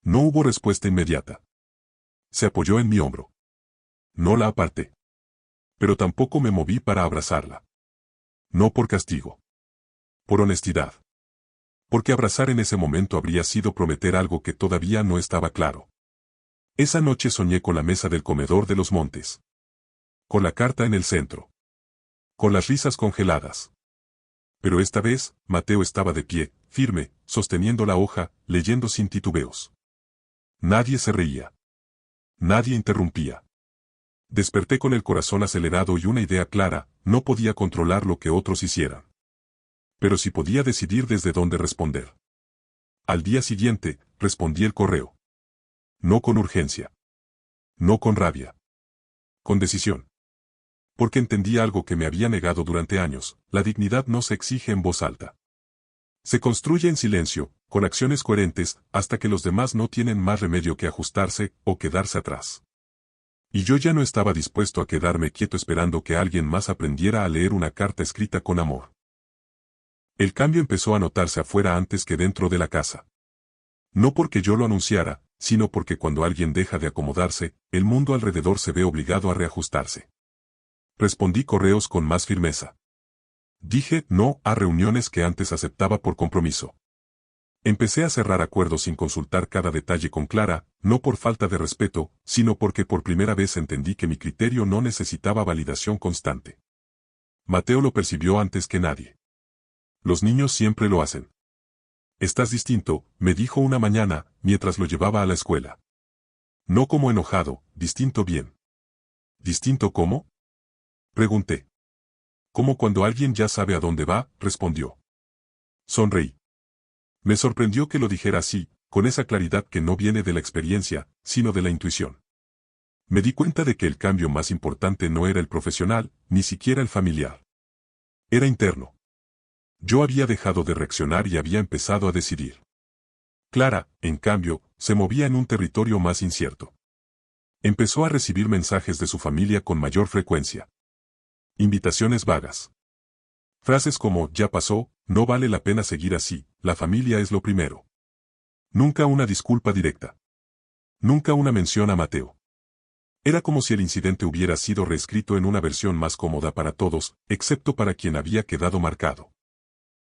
No hubo respuesta inmediata. Se apoyó en mi hombro. No la aparté. Pero tampoco me moví para abrazarla. No por castigo. Por honestidad. Porque abrazar en ese momento habría sido prometer algo que todavía no estaba claro. Esa noche soñé con la mesa del comedor de los montes. Con la carta en el centro. Con las risas congeladas. Pero esta vez, Mateo estaba de pie, firme, sosteniendo la hoja, leyendo sin titubeos. Nadie se reía. Nadie interrumpía. Desperté con el corazón acelerado y una idea clara, no podía controlar lo que otros hicieran. Pero sí podía decidir desde dónde responder. Al día siguiente, respondí el correo. No con urgencia. No con rabia. Con decisión. Porque entendí algo que me había negado durante años, la dignidad no se exige en voz alta. Se construye en silencio, con acciones coherentes, hasta que los demás no tienen más remedio que ajustarse o quedarse atrás. Y yo ya no estaba dispuesto a quedarme quieto esperando que alguien más aprendiera a leer una carta escrita con amor. El cambio empezó a notarse afuera antes que dentro de la casa. No porque yo lo anunciara, sino porque cuando alguien deja de acomodarse, el mundo alrededor se ve obligado a reajustarse. Respondí correos con más firmeza. Dije no a reuniones que antes aceptaba por compromiso. Empecé a cerrar acuerdos sin consultar cada detalle con Clara, no por falta de respeto, sino porque por primera vez entendí que mi criterio no necesitaba validación constante. Mateo lo percibió antes que nadie. Los niños siempre lo hacen. Estás distinto, me dijo una mañana, mientras lo llevaba a la escuela. No como enojado, distinto bien. ¿Distinto cómo? Pregunté. Como cuando alguien ya sabe a dónde va, respondió. Sonreí. Me sorprendió que lo dijera así, con esa claridad que no viene de la experiencia, sino de la intuición. Me di cuenta de que el cambio más importante no era el profesional, ni siquiera el familiar. Era interno. Yo había dejado de reaccionar y había empezado a decidir. Clara, en cambio, se movía en un territorio más incierto. Empezó a recibir mensajes de su familia con mayor frecuencia. Invitaciones vagas. Frases como, ya pasó, no vale la pena seguir así, la familia es lo primero. Nunca una disculpa directa. Nunca una mención a Mateo. Era como si el incidente hubiera sido reescrito en una versión más cómoda para todos, excepto para quien había quedado marcado.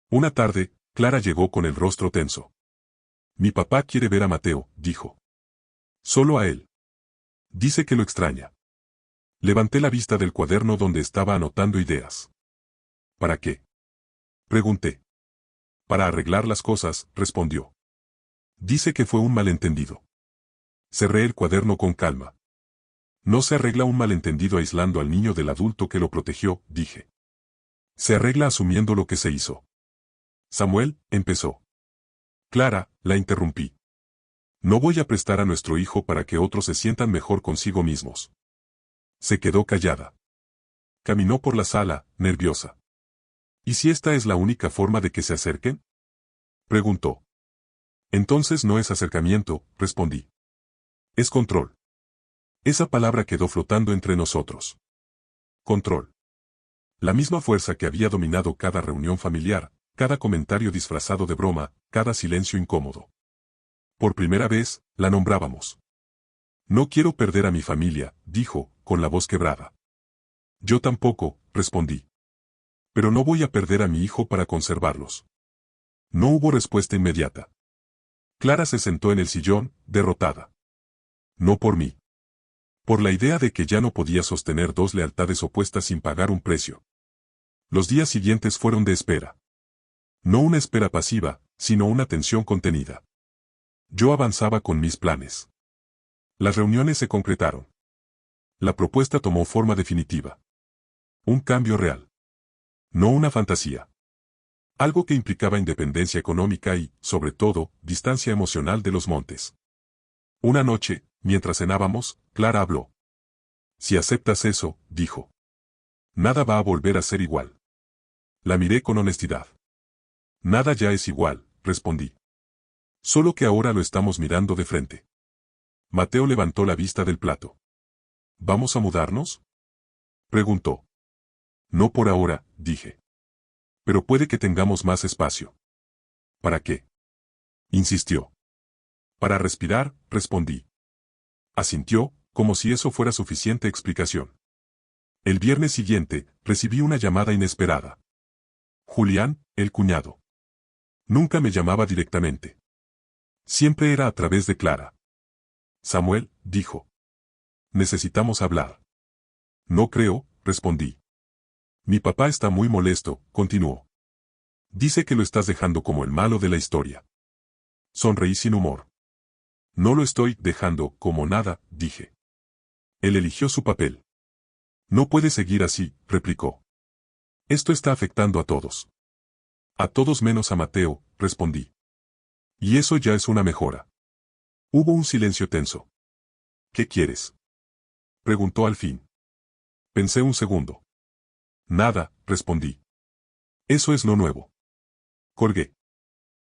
Una tarde, Clara llegó con el rostro tenso. Mi papá quiere ver a Mateo, dijo. Solo a él. Dice que lo extraña. Levanté la vista del cuaderno donde estaba anotando ideas. ¿Para qué? Pregunté. Para arreglar las cosas, respondió. Dice que fue un malentendido. Cerré el cuaderno con calma. No se arregla un malentendido aislando al niño del adulto que lo protegió, dije. Se arregla asumiendo lo que se hizo. Samuel, empezó. Clara, la interrumpí. No voy a prestar a nuestro hijo para que otros se sientan mejor consigo mismos. Se quedó callada. Caminó por la sala, nerviosa. ¿Y si esta es la única forma de que se acerquen? Preguntó. Entonces no es acercamiento, respondí. Es control. Esa palabra quedó flotando entre nosotros. Control. La misma fuerza que había dominado cada reunión familiar, cada comentario disfrazado de broma, cada silencio incómodo. Por primera vez, la nombrábamos. No quiero perder a mi familia, dijo, con la voz quebrada. Yo tampoco, respondí. Pero no voy a perder a mi hijo para conservarlos. No hubo respuesta inmediata. Clara se sentó en el sillón, derrotada. No por mí. Por la idea de que ya no podía sostener dos lealtades opuestas sin pagar un precio. Los días siguientes fueron de espera. No una espera pasiva, sino una tensión contenida. Yo avanzaba con mis planes. Las reuniones se concretaron. La propuesta tomó forma definitiva. Un cambio real. No una fantasía. Algo que implicaba independencia económica y, sobre todo, distancia emocional de los montes. Una noche, mientras cenábamos, Clara habló. Si aceptas eso, dijo. Nada va a volver a ser igual. La miré con honestidad. Nada ya es igual, respondí. Solo que ahora lo estamos mirando de frente. Mateo levantó la vista del plato. ¿Vamos a mudarnos? Preguntó. No por ahora, dije. Pero puede que tengamos más espacio. ¿Para qué? Insistió. Para respirar, respondí. Asintió, como si eso fuera suficiente explicación. El viernes siguiente, recibí una llamada inesperada. Julián, el cuñado. Nunca me llamaba directamente. Siempre era a través de Clara. Samuel, dijo. Necesitamos hablar. No creo, respondí. Mi papá está muy molesto, continuó. Dice que lo estás dejando como el malo de la historia. Sonreí sin humor. No lo estoy dejando como nada, dije. Él eligió su papel. No puede seguir así, replicó. Esto está afectando a todos. A todos menos a Mateo, respondí. Y eso ya es una mejora. Hubo un silencio tenso. ¿Qué quieres? Preguntó al fin. Pensé un segundo. Nada, respondí. Eso es lo nuevo. Colgué.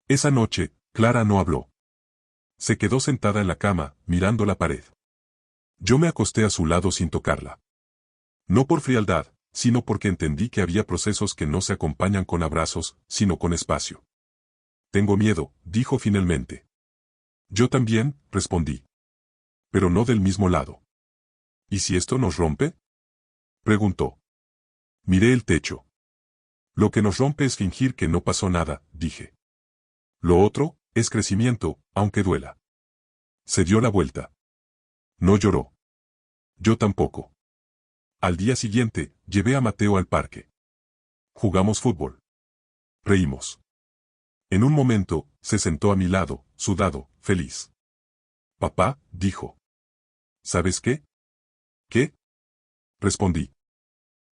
Esa noche, Clara no habló. Se quedó sentada en la cama, mirando la pared. Yo me acosté a su lado sin tocarla. No por frialdad, sino porque entendí que había procesos que no se acompañan con abrazos, sino con espacio. Tengo miedo, dijo finalmente. Yo también, respondí. Pero no del mismo lado. ¿Y si esto nos rompe? Preguntó. Miré el techo. Lo que nos rompe es fingir que no pasó nada, dije. Lo otro, es crecimiento, aunque duela. Se dio la vuelta. No lloró. Yo tampoco. Al día siguiente, llevé a Mateo al parque. Jugamos fútbol. Reímos. En un momento, se sentó a mi lado, sudado, feliz. Papá, dijo. ¿Sabes qué? ¿Qué? Respondí.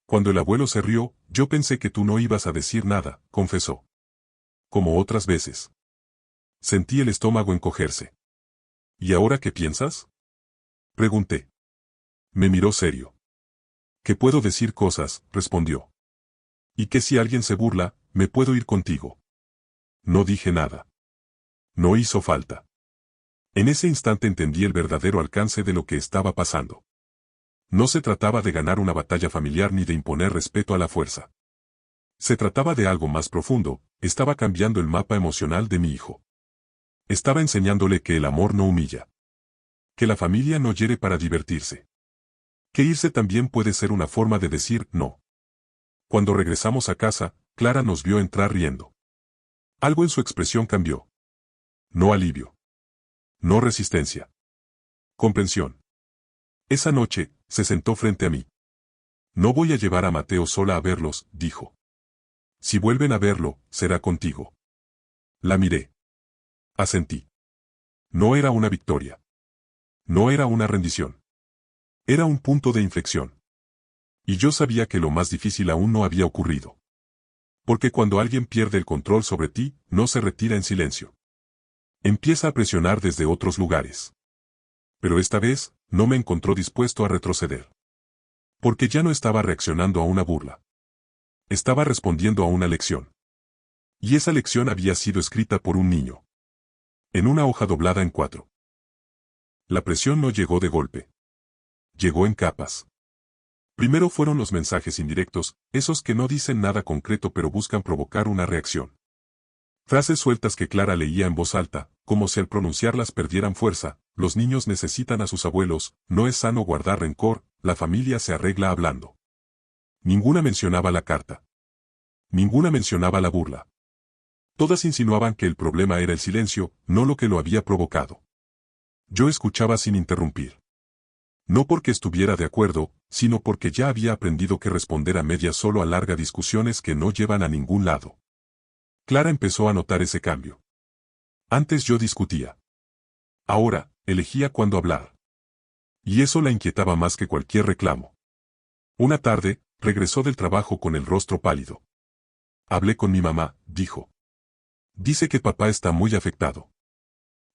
Cuando el abuelo se rió, yo pensé que tú no ibas a decir nada, confesó. Como otras veces. Sentí el estómago encogerse. ¿Y ahora qué piensas? Pregunté. Me miró serio. Que puedo decir cosas, respondió. Y que si alguien se burla, me puedo ir contigo. No dije nada. No hizo falta. En ese instante entendí el verdadero alcance de lo que estaba pasando. No se trataba de ganar una batalla familiar ni de imponer respeto a la fuerza. Se trataba de algo más profundo, estaba cambiando el mapa emocional de mi hijo. Estaba enseñándole que el amor no humilla. Que la familia no hiere para divertirse. Que irse también puede ser una forma de decir no. Cuando regresamos a casa, Clara nos vio entrar riendo. Algo en su expresión cambió. No alivio. No resistencia. Comprensión. Esa noche, se sentó frente a mí. No voy a llevar a Mateo sola a verlos, dijo. Si vuelven a verlo, será contigo. La miré. Asentí. No era una victoria. No era una rendición. Era un punto de inflexión. Y yo sabía que lo más difícil aún no había ocurrido. Porque cuando alguien pierde el control sobre ti, no se retira en silencio. Empieza a presionar desde otros lugares. Pero esta vez, no me encontró dispuesto a retroceder. Porque ya no estaba reaccionando a una burla. Estaba respondiendo a una lección. Y esa lección había sido escrita por un niño. En una hoja doblada en 4. La presión no llegó de golpe. Llegó en capas. Primero fueron los mensajes indirectos, esos que no dicen nada concreto pero buscan provocar una reacción. Frases sueltas que Clara leía en voz alta, como si al pronunciarlas perdieran fuerza: los niños necesitan a sus abuelos, no es sano guardar rencor, la familia se arregla hablando. Ninguna mencionaba la carta. Ninguna mencionaba la burla. Todas insinuaban que el problema era el silencio, no lo que lo había provocado. Yo escuchaba sin interrumpir. No porque estuviera de acuerdo, sino porque ya había aprendido que responder a medias solo alarga discusiones que no llevan a ningún lado. Clara empezó a notar ese cambio. Antes yo discutía. Ahora, elegía cuándo hablar. Y eso la inquietaba más que cualquier reclamo. Una tarde, regresó del trabajo con el rostro pálido. Hablé con mi mamá, dijo. Dice que papá está muy afectado.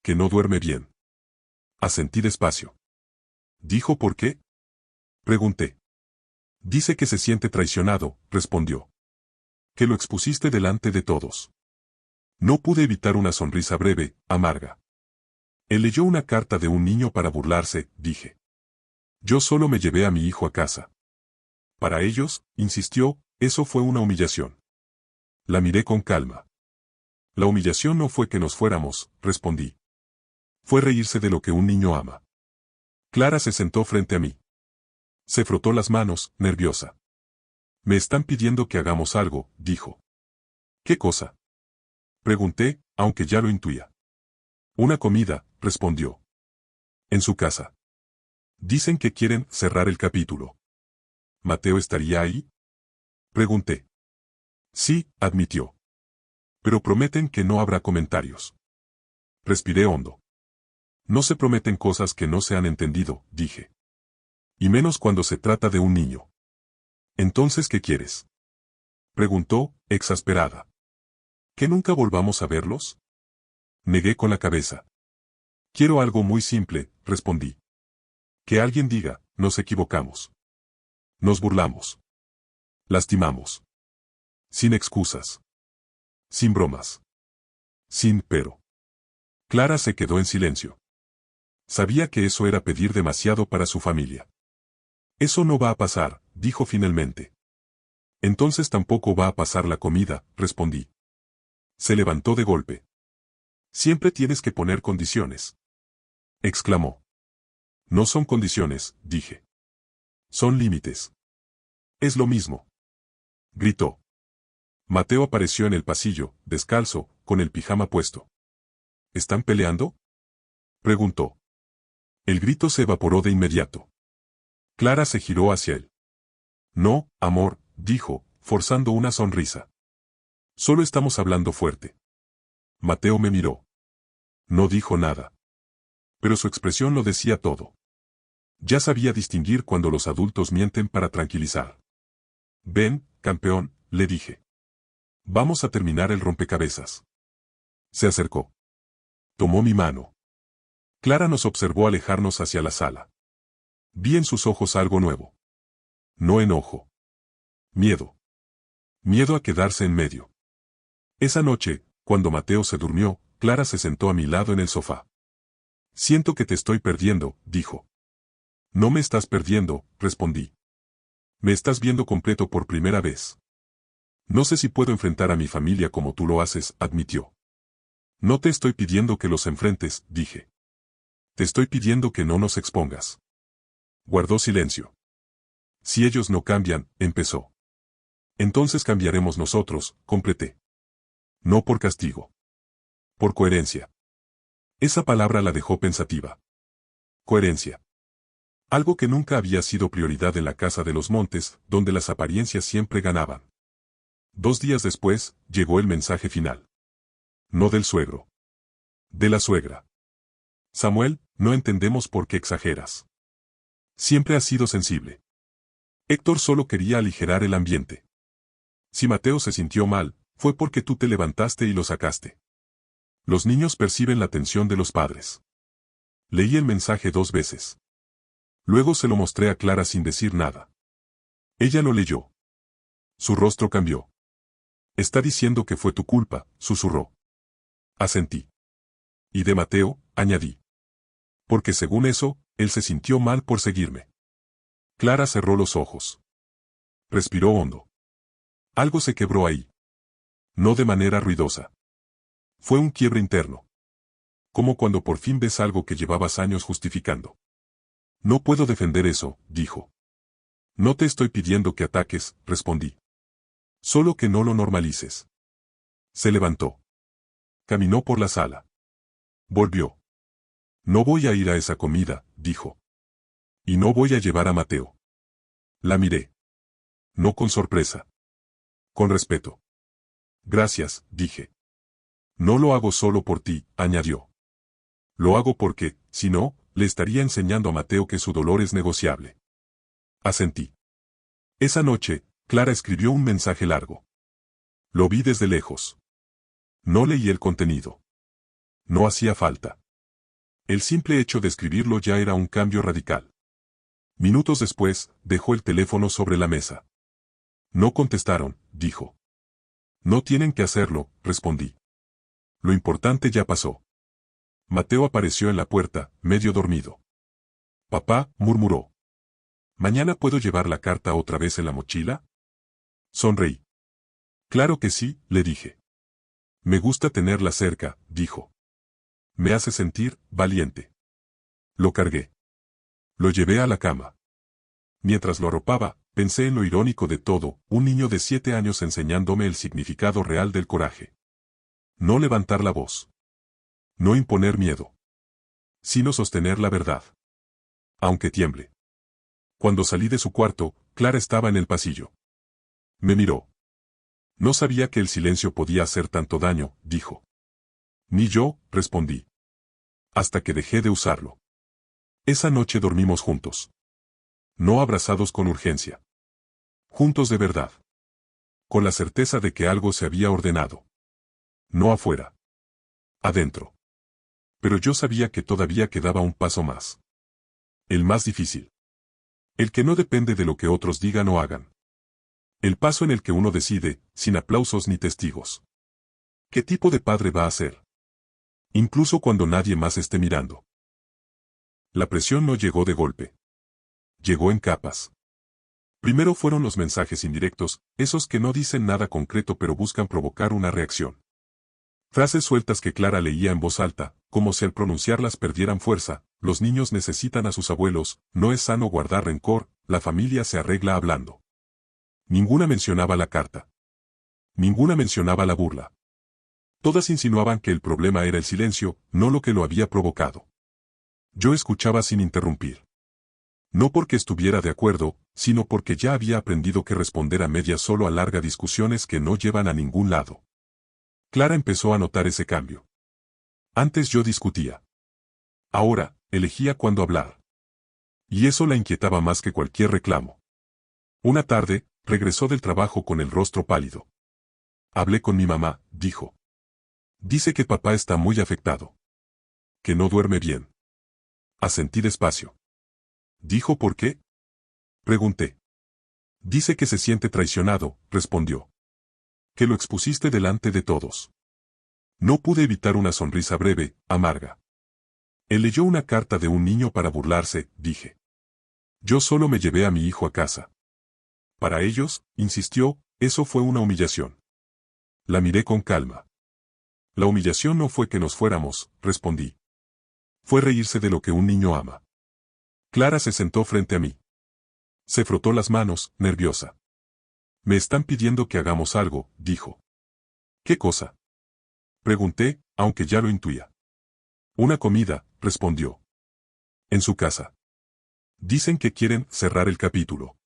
Que no duerme bien. Asentí despacio. ¿Dijo por qué? Pregunté. Dice que se siente traicionado, respondió. Que lo expusiste delante de todos. No pude evitar una sonrisa breve, amarga. Él leyó una carta de un niño para burlarse, dije. Yo solo me llevé a mi hijo a casa. Para ellos, insistió, eso fue una humillación. La miré con calma. La humillación no fue que nos fuéramos, respondí. Fue reírse de lo que un niño ama. Clara se sentó frente a mí. Se frotó las manos, nerviosa. Me están pidiendo que hagamos algo, dijo. ¿Qué cosa? Pregunté, aunque ya lo intuía. Una comida, respondió. En su casa. Dicen que quieren cerrar el capítulo. ¿Mateo estaría ahí? Pregunté. Sí, admitió. Pero prometen que no habrá comentarios. Respiré hondo. No se prometen cosas que no se han entendido, dije. Y menos cuando se trata de un niño. ¿Entonces qué quieres? Preguntó, exasperada. ¿Que nunca volvamos a verlos? Negué con la cabeza. Quiero algo muy simple, respondí. Que alguien diga, nos equivocamos. Nos burlamos. Lastimamos. Sin excusas. Sin bromas. Sin pero. Clara se quedó en silencio. Sabía que eso era pedir demasiado para su familia. Eso no va a pasar, dijo finalmente. Entonces tampoco va a pasar la comida, respondí. Se levantó de golpe. Siempre tienes que poner condiciones. Exclamó. No son condiciones, dije. Son límites. Es lo mismo. Gritó. Mateo apareció en el pasillo, descalzo, con el pijama puesto. ¿Están peleando?, preguntó. El grito se evaporó de inmediato. Clara se giró hacia él. No, amor, dijo, forzando una sonrisa. Solo estamos hablando fuerte. Mateo me miró. No dijo nada. Pero su expresión lo decía todo. Ya sabía distinguir cuando los adultos mienten para tranquilizar. Ven, campeón, le dije. Vamos a terminar el rompecabezas. Se acercó. Tomó mi mano. Clara nos observó alejarnos hacia la sala. Vi en sus ojos algo nuevo. No enojo. Miedo. Miedo a quedarse en medio. Esa noche, cuando Mateo se durmió, Clara se sentó a mi lado en el sofá. Siento que te estoy perdiendo, dijo. No me estás perdiendo, respondí. Me estás viendo completo por primera vez. No sé si puedo enfrentar a mi familia como tú lo haces, admitió. No te estoy pidiendo que los enfrentes, dije. Te estoy pidiendo que no nos expongas. Guardó silencio. Si ellos no cambian, empezó. Entonces cambiaremos nosotros, completé. No por castigo. Por coherencia. Esa palabra la dejó pensativa. Coherencia. Algo que nunca había sido prioridad en la casa de los Montes, donde las apariencias siempre ganaban. 2 días después, llegó el mensaje final. No del suegro. De la suegra. Samuel, no entendemos por qué exageras. Siempre has sido sensible. Héctor solo quería aligerar el ambiente. Si Mateo se sintió mal, fue porque tú te levantaste y lo sacaste. Los niños perciben la tensión de los padres. Leí el mensaje 2 veces. Luego se lo mostré a Clara sin decir nada. Ella lo leyó. Su rostro cambió. Está diciendo que fue tu culpa, susurró. Asentí. Y de Mateo, añadí. Porque según eso, él se sintió mal por seguirme. Clara cerró los ojos. Respiró hondo. Algo se quebró ahí. No de manera ruidosa. Fue un quiebre interno. Como cuando por fin ves algo que llevabas años justificando. No puedo defender eso, dijo. No te estoy pidiendo que ataques, respondí. Solo que no lo normalices. Se levantó. Caminó por la sala. Volvió. No voy a ir a esa comida, dijo. Y no voy a llevar a Mateo. La miré. No con sorpresa. Con respeto. Gracias, dije. No lo hago solo por ti, añadió. Lo hago porque, si no, le estaría enseñando a Mateo que su dolor es negociable. Asentí. Esa noche, Clara escribió un mensaje largo. Lo vi desde lejos. No leí el contenido. No hacía falta. El simple hecho de escribirlo ya era un cambio radical. Minutos después, dejó el teléfono sobre la mesa. No contestaron, dijo. No tienen que hacerlo, respondí. Lo importante ya pasó. Mateo apareció en la puerta, medio dormido. Papá, murmuró. ¿Mañana puedo llevar la carta otra vez en la mochila? Sonreí. Claro que sí, le dije. Me gusta tenerla cerca, dijo. Me hace sentir valiente. Lo cargué. Lo llevé a la cama. Mientras lo arropaba, pensé en lo irónico de todo, un niño de 7 años enseñándome el significado real del coraje. No levantar la voz. No imponer miedo. Sino sostener la verdad. Aunque tiemble. Cuando salí de su cuarto, Clara estaba en el pasillo. Me miró. No sabía que el silencio podía hacer tanto daño, dijo. Ni yo, respondí. Hasta que dejé de usarlo. Esa noche dormimos juntos. No abrazados con urgencia. Juntos de verdad. Con la certeza de que algo se había ordenado. No afuera. Adentro. Pero yo sabía que todavía quedaba un paso más. El más difícil. El que no depende de lo que otros digan o hagan. El paso en el que uno decide, sin aplausos ni testigos. ¿Qué tipo de padre va a ser? Incluso cuando nadie más esté mirando. La presión no llegó de golpe. Llegó en capas. Primero fueron los mensajes indirectos, esos que no dicen nada concreto pero buscan provocar una reacción. Frases sueltas que Clara leía en voz alta, como si al pronunciarlas perdieran fuerza. Los niños necesitan a sus abuelos, no es sano guardar rencor, la familia se arregla hablando. Ninguna mencionaba la carta. Ninguna mencionaba la burla. Todas insinuaban que el problema era el silencio, no lo que lo había provocado. Yo escuchaba sin interrumpir. No porque estuviera de acuerdo, sino porque ya había aprendido que responder a medias solo alarga discusiones que no llevan a ningún lado. Clara empezó a notar ese cambio. Antes yo discutía. Ahora, elegía cuándo hablar. Y eso la inquietaba más que cualquier reclamo. Una tarde, regresó del trabajo con el rostro pálido. Hablé con mi mamá, dijo. Dice que papá está muy afectado. Que no duerme bien. Asentí despacio. ¿Dijo por qué? Pregunté. Dice que se siente traicionado, respondió. Que lo expusiste delante de todos. No pude evitar una sonrisa breve, amarga. Él leyó una carta de un niño para burlarse, dije. Yo solo me llevé a mi hijo a casa. Para ellos, insistió, eso fue una humillación. La miré con calma. La humillación no fue que nos fuéramos, respondí. Fue reírse de lo que un niño ama. Clara se sentó frente a mí. Se frotó las manos, nerviosa. Me están pidiendo que hagamos algo, dijo. ¿Qué cosa? Pregunté, aunque ya lo intuía. Una comida, respondió. En su casa. Dicen que quieren cerrar el capítulo.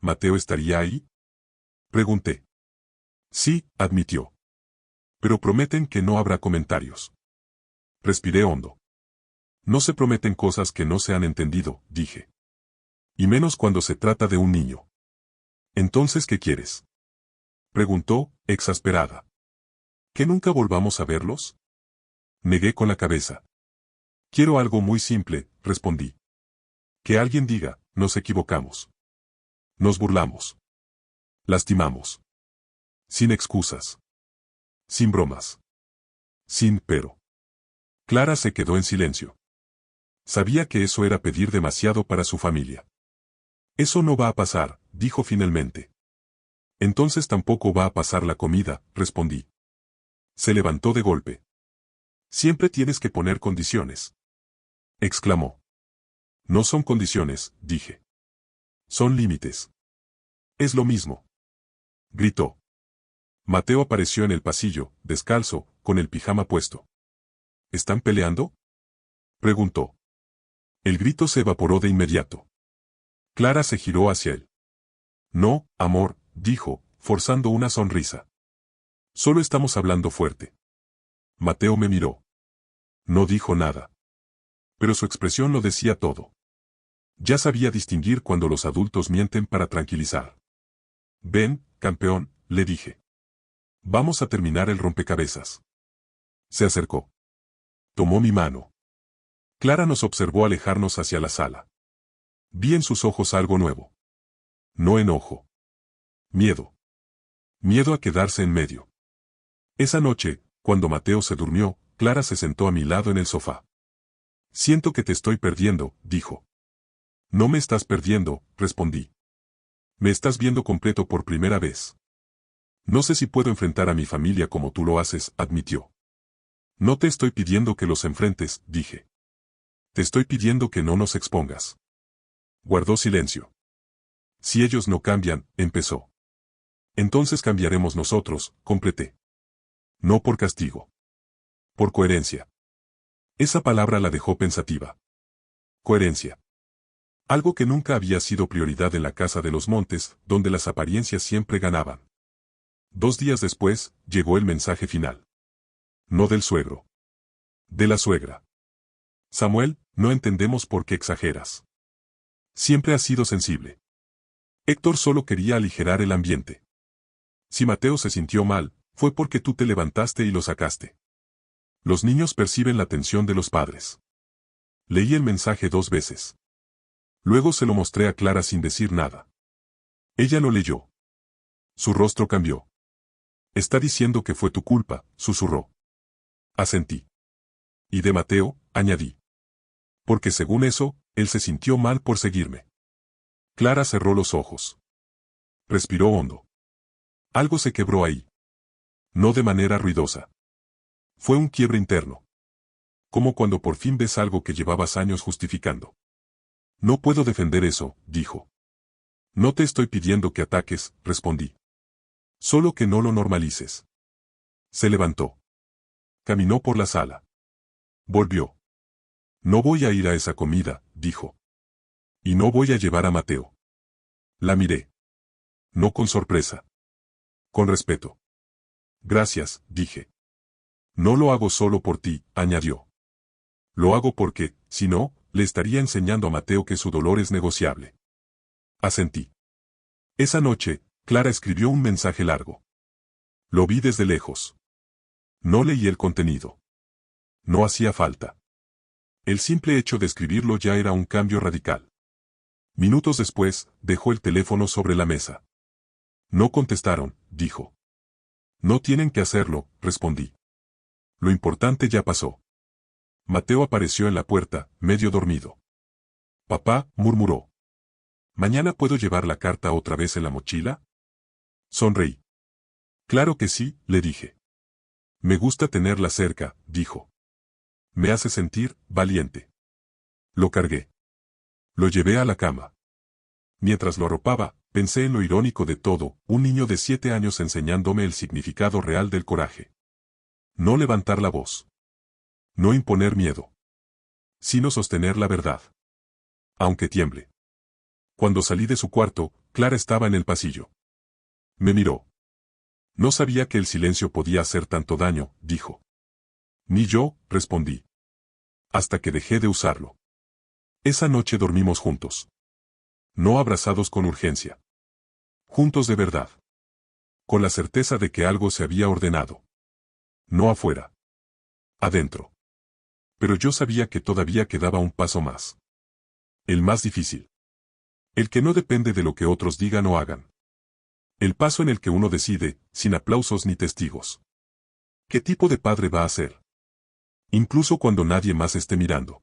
¿Mateo estaría ahí? Pregunté. Sí, admitió. Pero prometen que no habrá comentarios. Respiré hondo. No se prometen cosas que no se han entendido, dije. Y menos cuando se trata de un niño. ¿Entonces qué quieres? Preguntó, exasperada. ¿Que nunca volvamos a verlos? Negué con la cabeza. Quiero algo muy simple, respondí. Que alguien diga, nos equivocamos. Nos burlamos. Lastimamos. Sin excusas. Sin bromas. Sin pero. Clara se quedó en silencio. Sabía que eso era pedir demasiado para su familia. Eso no va a pasar, dijo finalmente. Entonces tampoco va a pasar la comida, respondí. Se levantó de golpe. Siempre tienes que poner condiciones. Exclamó. No son condiciones, dije. Son límites. Es lo mismo. Gritó. Mateo apareció en el pasillo, descalzo, con el pijama puesto. ¿Están peleando? Preguntó. El grito se evaporó de inmediato. Clara se giró hacia él. No, amor, dijo, forzando una sonrisa. Solo estamos hablando fuerte. Mateo me miró. No dijo nada. Pero su expresión lo decía todo. Ya sabía distinguir cuando los adultos mienten para tranquilizar. Ven, campeón, le dije. Vamos a terminar el rompecabezas. Se acercó. Tomó mi mano. Clara nos observó alejarnos hacia la sala. Vi en sus ojos algo nuevo. No enojo. Miedo. Miedo a quedarse en medio. Esa noche, cuando Mateo se durmió, Clara se sentó a mi lado en el sofá. Siento que te estoy perdiendo, dijo. No me estás perdiendo, respondí. Me estás viendo completo por primera vez. No sé si puedo enfrentar a mi familia como tú lo haces, admitió. No te estoy pidiendo que los enfrentes, dije. Te estoy pidiendo que no nos expongas. Guardó silencio. Si ellos no cambian, empezó. Entonces cambiaremos nosotros, completé. No por castigo. Por coherencia. Esa palabra la dejó pensativa. Coherencia. Algo que nunca había sido prioridad en la casa de los Montes, donde las apariencias siempre ganaban. 2 días después, llegó el mensaje final. No del suegro. De la suegra. Samuel, no entendemos por qué exageras. Siempre has sido sensible. Héctor solo quería aligerar el ambiente. Si Mateo se sintió mal, fue porque tú te levantaste y lo sacaste. Los niños perciben la tensión de los padres. Leí el mensaje 2 veces. Luego se lo mostré a Clara sin decir nada. Ella lo leyó. Su rostro cambió. Está diciendo que fue tu culpa, susurró. Asentí. Y de Mateo, añadí. Porque según eso, él se sintió mal por seguirme. Clara cerró los ojos. Respiró hondo. Algo se quebró ahí. No de manera ruidosa. Fue un quiebre interno. Como cuando por fin ves algo que llevabas años justificando. No puedo defender eso, dijo. No te estoy pidiendo que ataques, respondí. Solo que no lo normalices. Se levantó. Caminó por la sala. Volvió. No voy a ir a esa comida, dijo. Y no voy a llevar a Mateo. La miré. No con sorpresa. Con respeto. Gracias, dije. No lo hago solo por ti, añadió. Lo hago porque, si no, le estaría enseñando a Mateo que su dolor es negociable. Asentí. Esa noche, Clara escribió un mensaje largo. Lo vi desde lejos. No leí el contenido. No hacía falta. El simple hecho de escribirlo ya era un cambio radical. Minutos después, dejó el teléfono sobre la mesa. No contestaron, dijo. No tienen que hacerlo, respondí. Lo importante ya pasó. Mateo apareció en la puerta, medio dormido. Papá, murmuró. ¿Mañana puedo llevar la carta otra vez en la mochila? Sonreí. Claro que sí, le dije. Me gusta tenerla cerca, dijo. Me hace sentir valiente. Lo cargué. Lo llevé a la cama. Mientras lo arropaba, pensé en lo irónico de todo, un niño de 7 años enseñándome el significado real del coraje. No levantar la voz. No imponer miedo. Sino sostener la verdad. Aunque tiemble. Cuando salí de su cuarto, Clara estaba en el pasillo. Me miró. No sabía que el silencio podía hacer tanto daño, dijo. Ni yo, respondí. Hasta que dejé de usarlo. Esa noche dormimos juntos. No abrazados con urgencia. Juntos de verdad. Con la certeza de que algo se había ordenado. No afuera. Adentro. Pero yo sabía que todavía quedaba un paso más. El más difícil. El que no depende de lo que otros digan o hagan. El paso en el que uno decide, sin aplausos ni testigos. ¿Qué tipo de padre va a ser? Incluso cuando nadie más esté mirando.